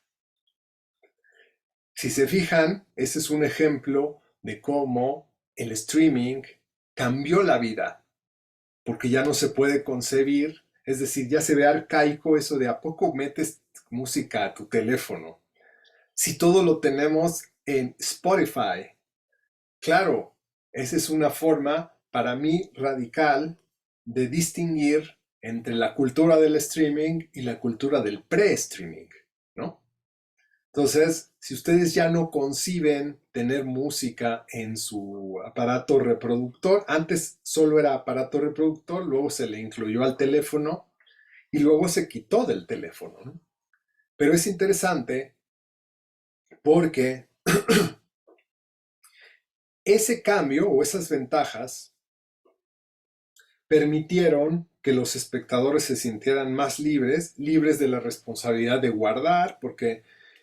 Si se fijan, ese es un ejemplo de cómo el streaming cambió la vida, porque ya no se puede concebir, es decir, ya se ve arcaico eso de a poco metes música a tu teléfono. Si todo lo tenemos en Spotify, claro, esa es una forma para mí radical de distinguir entre la cultura del streaming y la cultura del pre-streaming, ¿no? Entonces, si ustedes ya no conciben tener música en su aparato reproductor, antes solo era aparato reproductor, luego se le incluyó al teléfono y luego se quitó del teléfono, ¿no? Pero es interesante porque ese cambio o esas ventajas permitieron que los espectadores se sintieran más libres, libres de la responsabilidad de guardar, porque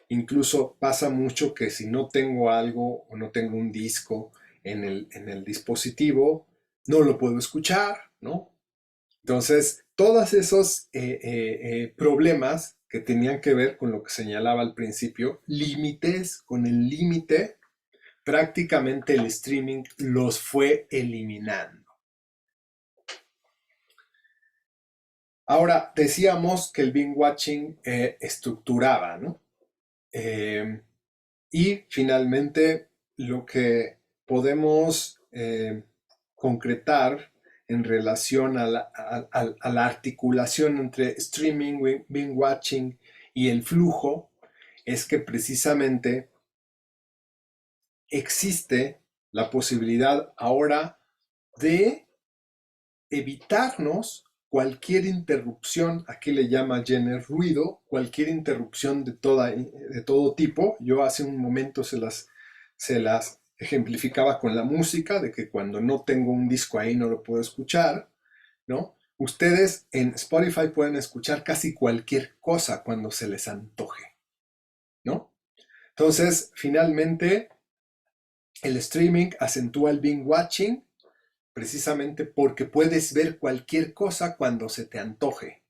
incluso pasa mucho que si no tengo algo o no tengo un disco en el dispositivo, no lo puedo escuchar, ¿no? Entonces, todos esos problemas que tenían que ver con lo que señalaba al principio, límites, con el límite, prácticamente el streaming los fue eliminando. Ahora, decíamos que el binge watching estructuraba, ¿no? Eh, y finalmente, lo que podemos concretar en relación a la articulación entre streaming, binge watching y el flujo es que precisamente existe la posibilidad ahora de evitarnos cualquier interrupción, aquí le llama Jenner ruido, cualquier interrupción de todo tipo. Yo hace un momento se las ejemplificaba con la música, de que cuando no tengo un disco ahí no lo puedo escuchar, ¿no? Ustedes en Spotify pueden escuchar casi cualquier cosa cuando se les antoje, ¿no? Entonces, finalmente, el streaming acentúa el binge watching precisamente porque puedes ver cualquier cosa cuando se te antoje.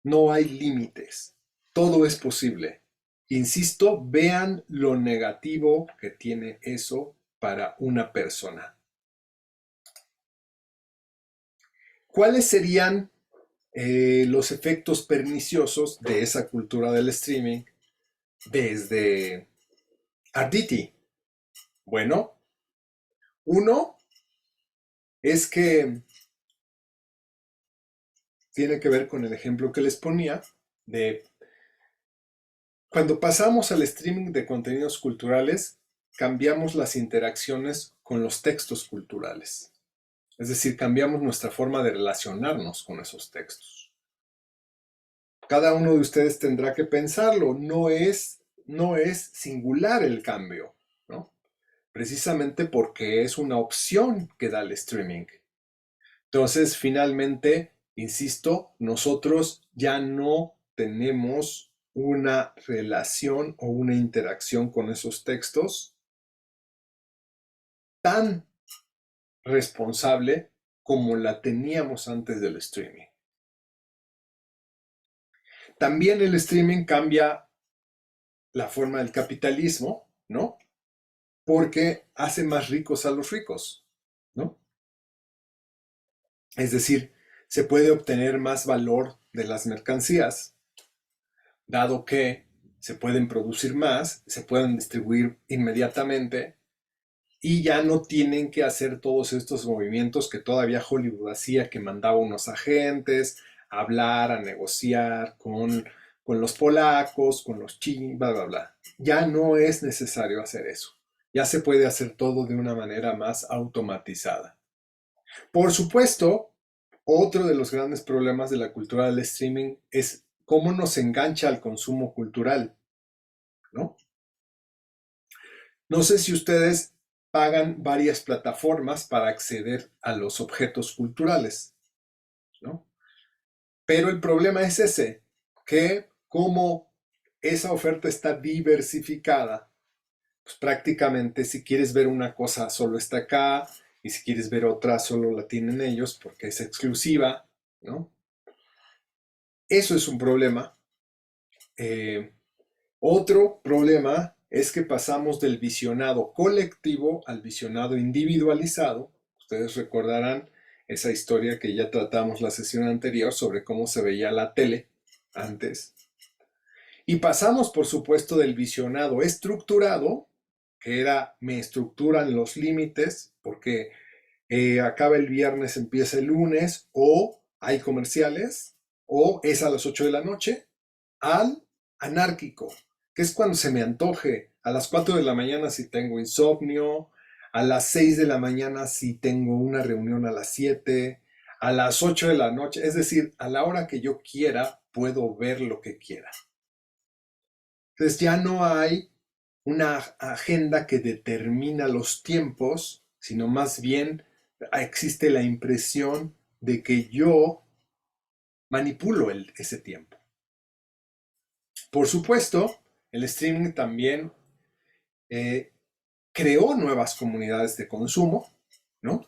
No hay límites. Todo es posible. Insisto, vean lo negativo que tiene eso para una persona. ¿Cuáles serían los efectos perniciosos de esa cultura del streaming desde Arditi? Bueno, uno es que tiene que ver con el ejemplo que les ponía de cuando pasamos al streaming de contenidos culturales, cambiamos las interacciones con los textos culturales. Es decir, cambiamos nuestra forma de relacionarnos con esos textos. Cada uno de ustedes tendrá que pensarlo, no es singular el cambio, ¿no? precisamente porque es una opción que da el streaming. Entonces, finalmente, insisto, nosotros ya no tenemos una relación o una interacción con esos textos tan responsable como la teníamos antes del streaming. También el streaming cambia la forma del capitalismo, ¿no? Porque hace más ricos a los ricos, ¿no? Es decir, se puede obtener más valor de las mercancías, dado que se pueden producir más, se pueden distribuir inmediatamente y ya no tienen que hacer todos estos movimientos que todavía Hollywood hacía, que mandaba unos agentes a hablar, a negociar con los polacos, con los chinos, bla, bla, bla. Ya no es necesario hacer eso. Ya se puede hacer todo de una manera más automatizada. Por supuesto, otro de los grandes problemas de la cultura del streaming es cómo nos engancha al consumo cultural, ¿no? No sé si ustedes pagan varias plataformas para acceder a los objetos culturales, ¿no? Pero el problema es ese, que como esa oferta está diversificada, pues prácticamente si quieres ver una cosa solo está acá y si quieres ver otra solo la tienen ellos porque es exclusiva, ¿no? Eso es un problema. Eh, Otro problema es que pasamos del visionado colectivo al visionado individualizado. Ustedes recordarán esa historia que ya tratamos la sesión anterior sobre cómo se veía la tele antes. Y pasamos, por supuesto, del visionado estructurado, que era me estructuran los límites, porque acaba el viernes, empieza el lunes, o hay comerciales, o es a las 8 de la noche, al anárquico, que es cuando se me antoje. A las 4 de la mañana si tengo insomnio, a las 6 de la mañana si tengo una reunión a las 7, a las 8 de la noche, es decir, a la hora que yo quiera, puedo ver lo que quiera. Entonces ya no hay una agenda que determina los tiempos, sino más bien existe la impresión de que yo manipulo ese tiempo. Por supuesto, el streaming también eh, creó nuevas comunidades de consumo, ¿no?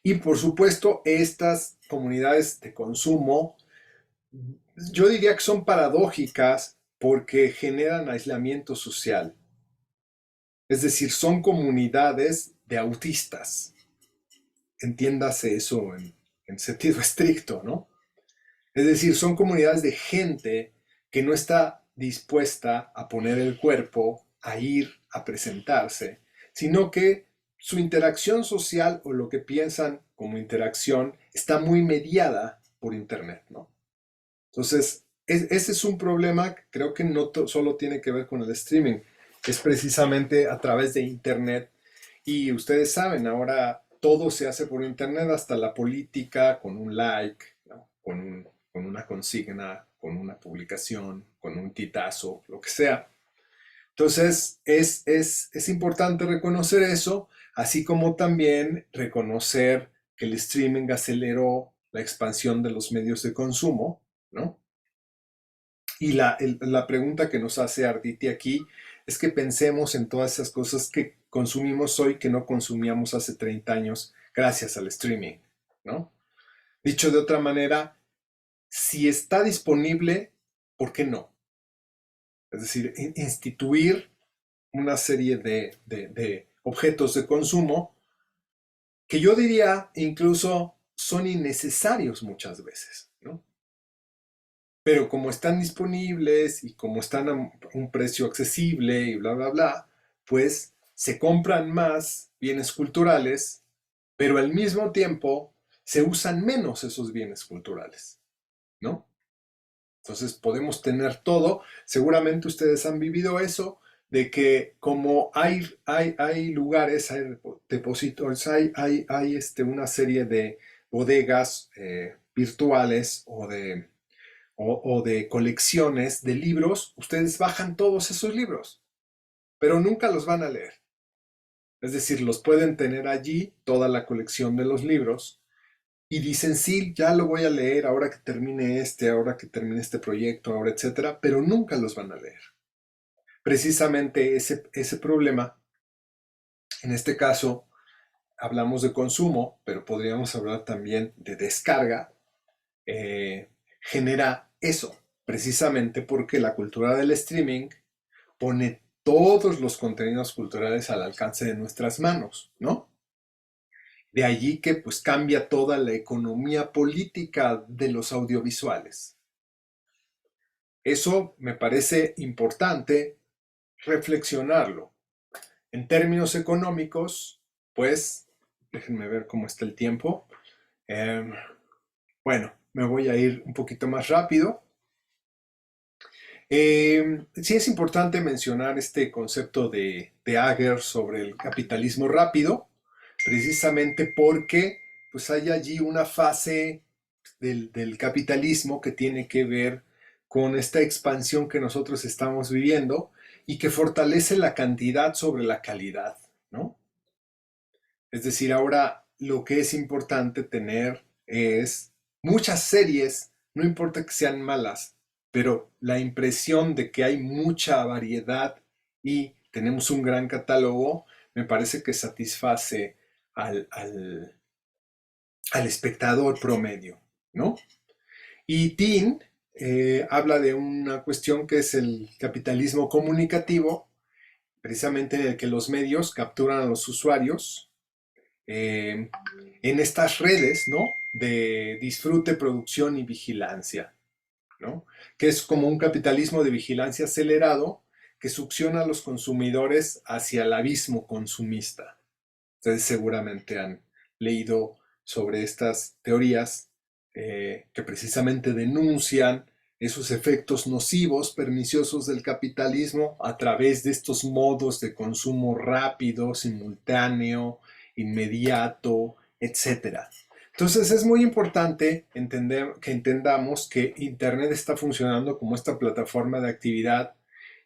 Y por supuesto, estas comunidades de consumo, yo diría que son paradójicas porque generan aislamiento social. Es decir, son comunidades de autistas. Entiéndase eso en sentido estricto, ¿no? Es decir, son comunidades de gente que no está dispuesta a poner el cuerpo, a ir, a presentarse, sino que su interacción social o lo que piensan como interacción está muy mediada por Internet, ¿no? Entonces, ese es un problema que creo que no solo tiene que ver con el streaming, es precisamente a través de Internet. Y ustedes saben, ahora todo se hace por Internet, hasta la política, con un like, ¿no? Con una consigna, con una publicación, con un titazo, lo que sea. Entonces, es importante reconocer eso, así como también reconocer que el streaming aceleró la expansión de los medios de consumo, ¿no? Y la pregunta que nos hace Arditi aquí es que pensemos en todas esas cosas que consumimos hoy que no consumíamos hace 30 años gracias al streaming, ¿no? Dicho de otra manera, si está disponible, ¿por qué no? Es decir, instituir una serie de objetos de consumo que yo diría incluso son innecesarios muchas veces, ¿no? Pero como están disponibles y como están a un precio accesible y bla, bla, bla, pues se compran más bienes culturales, pero al mismo tiempo se usan menos esos bienes culturales, ¿no? Entonces podemos tener todo. Seguramente ustedes han vivido eso, de que como hay lugares, hay depositores, una serie de bodegas virtuales o de colecciones de libros, ustedes bajan todos esos libros. pero nunca los van a leer. Es decir, los pueden tener allí, toda la colección de los libros, y dicen, sí, ya lo voy a leer ahora que termine ahora que termine este proyecto, ahora, etcétera, pero nunca los van a leer. Precisamente ese problema, en este caso, hablamos de consumo, pero podríamos hablar también de descarga, genera eso, precisamente porque la cultura del streaming pone todos los contenidos culturales al alcance de nuestras manos, ¿no? De allí que pues cambia toda la economía política de los audiovisuales. Eso me parece importante reflexionarlo. En términos económicos, pues, déjenme ver cómo está el tiempo. Bueno, me voy a ir un poquito más rápido. Sí es importante mencionar este concepto de Ager sobre el capitalismo rápido, precisamente porque pues, hay allí una fase del capitalismo que tiene que ver con esta expansión que nosotros estamos viviendo y que fortalece la cantidad sobre la calidad, ¿no? Es decir, ahora lo que es importante tener es muchas series, no importa que sean malas, pero la impresión de que hay mucha variedad y tenemos un gran catálogo, me parece que satisface al espectador promedio, ¿no? Y Dean habla de una cuestión que es el capitalismo comunicativo, precisamente en el que los medios capturan a los usuarios en estas redes, ¿no? De disfrute, producción y vigilancia, ¿no? Que es como un capitalismo de vigilancia acelerado que succiona a los consumidores hacia el abismo consumista. Ustedes seguramente han leído sobre estas teorías que precisamente denuncian esos efectos nocivos, perniciosos del capitalismo a través de estos modos de consumo rápido, simultáneo, inmediato, etcétera. Entonces es muy importante que entendamos que Internet está funcionando como esta plataforma de actividad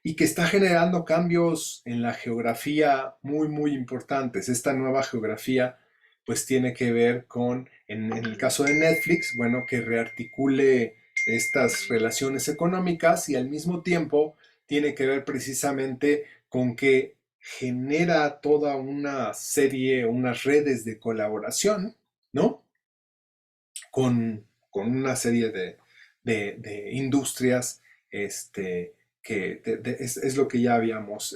y que está generando cambios en la geografía muy importantes. Esta nueva geografía pues tiene que ver con, en el caso de Netflix, bueno, que rearticule estas relaciones económicas y al mismo tiempo tiene que ver precisamente con que genera toda una serie, unas redes de colaboración, ¿no? Con una serie de industrias que es lo que ya habíamos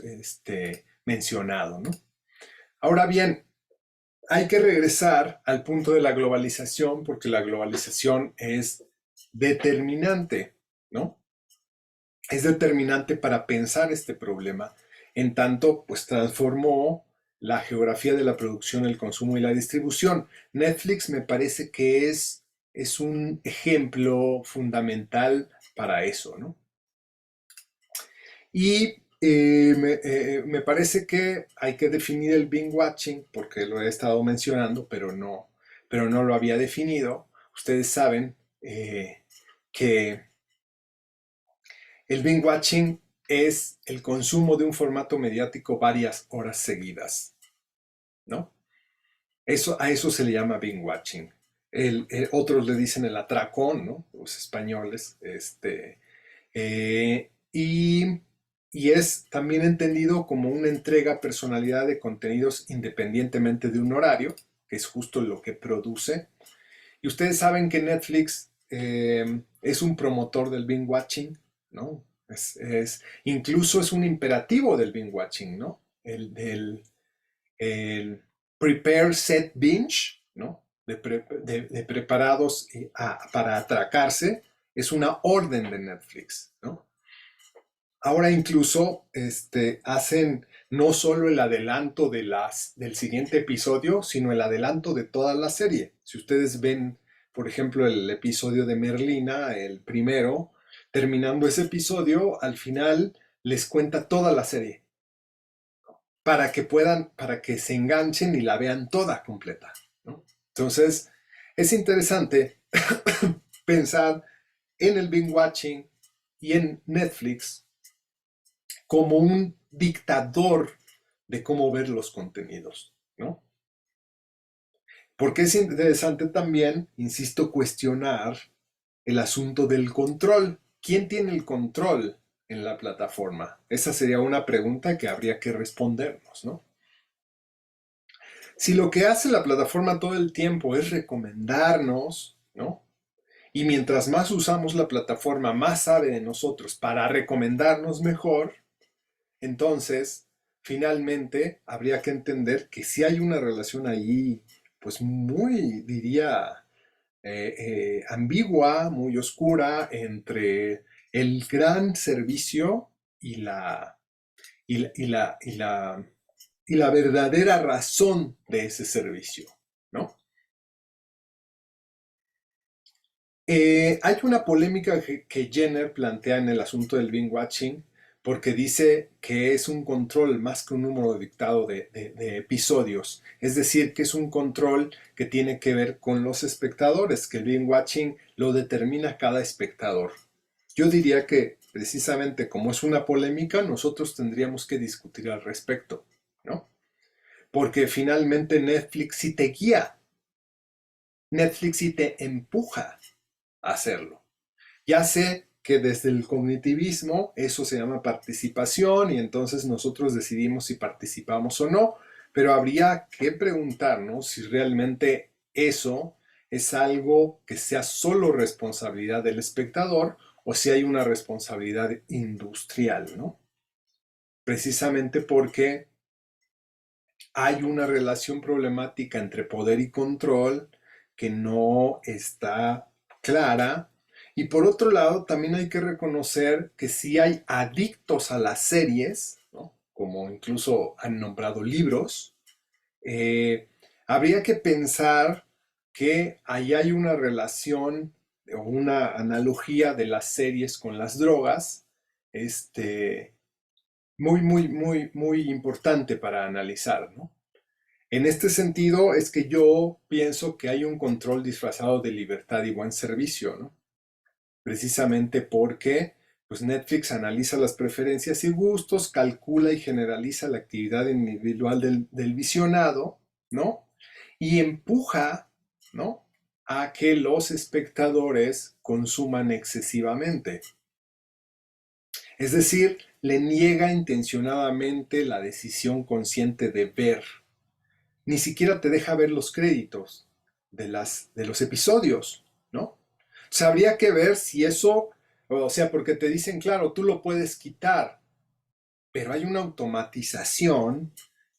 mencionado, ¿no? Ahora bien, hay que regresar al punto de la globalización porque la globalización es determinante, ¿no? Es determinante para pensar este problema, en tanto, pues transformó la geografía de la producción, el consumo y la distribución. Netflix me parece que es un ejemplo fundamental para eso, ¿no? Y me parece que hay que definir el binge watching, porque lo he estado mencionando, pero no lo había definido. Ustedes saben que el binge watching es el consumo de un formato mediático varias horas seguidas, ¿no? A eso se le llama binge watching. Otros le dicen el atracón, ¿no? Los españoles. Y es también entendido como una entrega personalidad de contenidos independientemente de un horario, que es justo lo que produce. Y ustedes saben que Netflix es un promotor del binge watching, ¿no? Incluso es un imperativo del binge watching, ¿no? El prepare, set, binge, ¿no? De preparados para atracarse, es una orden de Netflix, ¿no? Ahora incluso hacen no solo el adelanto del siguiente episodio, sino el adelanto de toda la serie. Si ustedes ven, por ejemplo, el episodio de Merlina, el primero, terminando ese episodio, al final les cuenta toda la serie para que se enganchen y la vean toda completa, ¿no? Entonces, es interesante pensar en el binge watching y en Netflix como un dictador de cómo ver los contenidos, ¿no? Porque es interesante también, insisto, cuestionar el asunto del control. ¿Quién tiene el control en la plataforma? Esa sería una pregunta que habría que respondernos, ¿no? Si lo que hace la plataforma todo el tiempo es recomendarnos, ¿no? Y mientras más usamos la plataforma, más sabe de nosotros para recomendarnos mejor, entonces, finalmente, habría que entender que si hay una relación ahí, pues muy, diría, ambigua, muy oscura entre el gran servicio y la, y la, y la, y la, y la verdadera razón de ese servicio, ¿no? Hay una polémica que Jenner plantea en el asunto del binge watching porque dice que es un control más que un número dictado de episodios. Es decir, que es un control que tiene que ver con los espectadores, que el binge watching lo determina cada espectador. Yo diría que precisamente como es una polémica, nosotros tendríamos que discutir al respecto, ¿no? Porque finalmente Netflix sí te guía, Netflix sí te empuja a hacerlo. Ya sé que desde el cognitivismo eso se llama participación y entonces nosotros decidimos si participamos o no, pero habría que preguntarnos si realmente eso es algo que sea solo responsabilidad del espectador o si hay una responsabilidad industrial, ¿no? Precisamente porque hay una relación problemática entre poder y control que no está clara. Y por otro lado, también hay que reconocer que si hay adictos a las series, ¿no? Como incluso han nombrado libros, eh, habría que pensar que ahí hay una relación o una analogía de las series con las drogas, este, muy importante para analizar, ¿no? En este sentido es que yo pienso que hay un control disfrazado de libertad y buen servicio, ¿no? Precisamente porque pues Netflix analiza las preferencias y gustos, calcula y generaliza la actividad individual del visionado, ¿no? Y empuja, ¿no? A que los espectadores consuman excesivamente. Es decir, le niega intencionadamente la decisión consciente de ver. Ni siquiera te deja ver los créditos de los episodios, ¿no? O sea, habría que ver si eso, o sea, porque te dicen, claro, tú lo puedes quitar, pero hay una automatización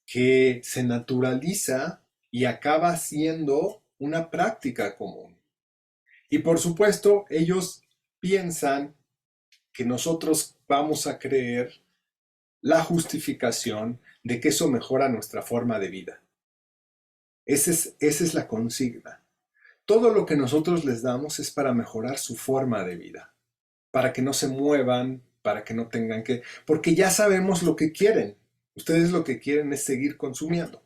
que se naturaliza y acaba siendo una práctica común. Y por supuesto, ellos piensan que nosotros vamos a creer la justificación de que eso mejora nuestra forma de vida. Esa es la consigna. Todo lo que nosotros les damos es para mejorar su forma de vida, para que no se muevan, para que no tengan que, porque ya sabemos lo que quieren. Ustedes lo que quieren es seguir consumiendo.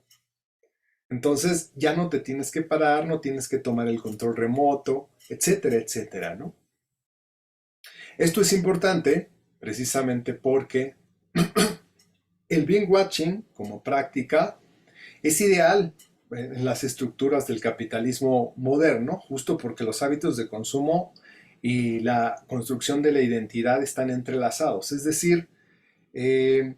Entonces ya no te tienes que parar, no tienes que tomar el control remoto, etcétera, etcétera, ¿no? Esto es importante precisamente porque el binge watching como práctica es ideal en las estructuras del capitalismo moderno, justo porque los hábitos de consumo y la construcción de la identidad están entrelazados. Es decir, eh,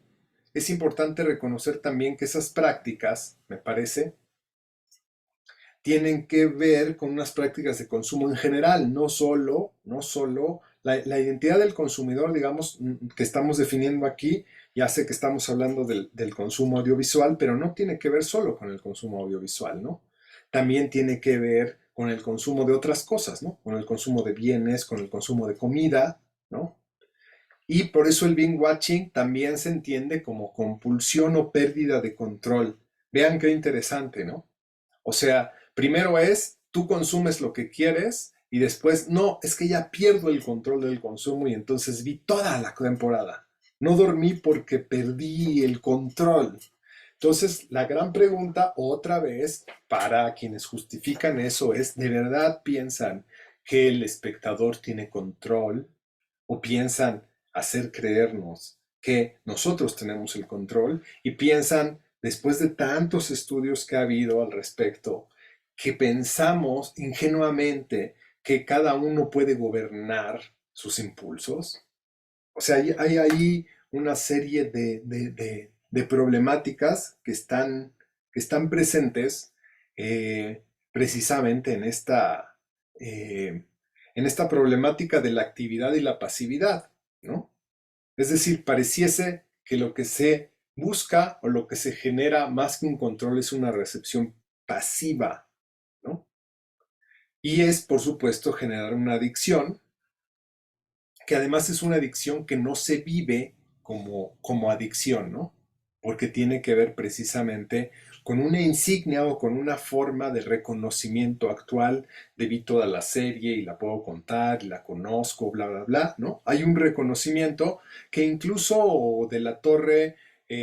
es importante reconocer también que esas prácticas, me parece, tienen que ver con unas prácticas de consumo en general, no solo la identidad del consumidor, digamos, que estamos definiendo aquí. Ya sé que estamos hablando del consumo audiovisual, pero no tiene que ver solo con el consumo audiovisual, ¿no? También tiene que ver con el consumo de otras cosas, ¿no? Con el consumo de bienes, con el consumo de comida, ¿no? Y por eso el binge watching también se entiende como compulsión o pérdida de control. Vean qué interesante, ¿no? O sea, primero es, tú consumes lo que quieres y después, no, es que ya pierdo el control del consumo y entonces vi toda la temporada. No dormí porque perdí el control. Entonces, la gran pregunta otra vez para quienes justifican eso es, ¿de verdad piensan que el espectador tiene control o piensan hacer creernos que nosotros tenemos el control y piensan, después de tantos estudios que ha habido al respecto, que pensamos ingenuamente que cada uno puede gobernar sus impulsos. O sea, hay ahí una serie de problemáticas que están presentes precisamente en esta problemática de la actividad y la pasividad, ¿no? Es decir, pareciese que lo que se busca o lo que se genera más que un control es una recepción pasiva, ¿no? Y es, por supuesto, generar una adicción, que además es una adicción que no se vive como adicción, ¿no? Porque tiene que ver precisamente con una insignia o con una forma de reconocimiento actual de vi toda la serie y la puedo contar y la conozco, bla, bla, bla, ¿no? Hay un reconocimiento que incluso de la Torre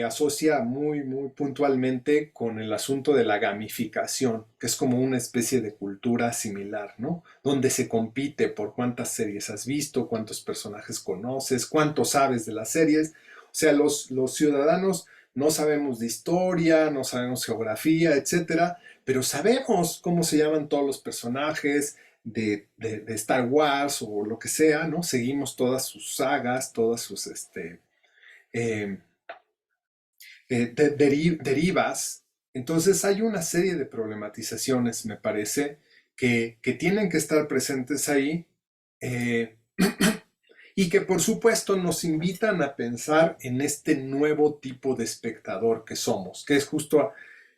asocia muy puntualmente con el asunto de la gamificación, que es como una especie de cultura similar, ¿no? Donde se compite por cuántas series has visto, cuántos personajes conoces, cuánto sabes de las series. O sea, los ciudadanos no sabemos de historia, no sabemos geografía, etcétera, pero sabemos cómo se llaman todos los personajes de Star Wars o lo que sea, ¿no? Seguimos todas sus sagas, todas sus eh, derivas. Entonces hay una serie de problematizaciones, me parece, que tienen que estar presentes ahí eh, y que por supuesto nos invitan a pensar en este nuevo tipo de espectador que somos, que es justo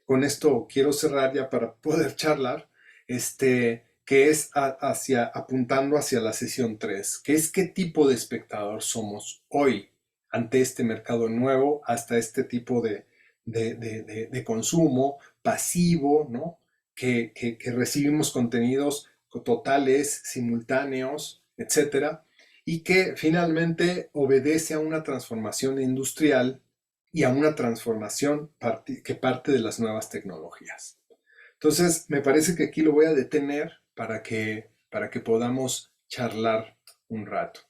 con esto quiero cerrar ya para poder charlar, que es apuntando hacia la sesión 3, que es qué tipo de espectador somos hoy ante este mercado nuevo, hasta este tipo de consumo pasivo, ¿no? Que recibimos contenidos totales, simultáneos, etcétera, y que finalmente obedece a una transformación industrial y a una transformación que parte de las nuevas tecnologías. Entonces, me parece que aquí lo voy a detener para que podamos charlar un rato.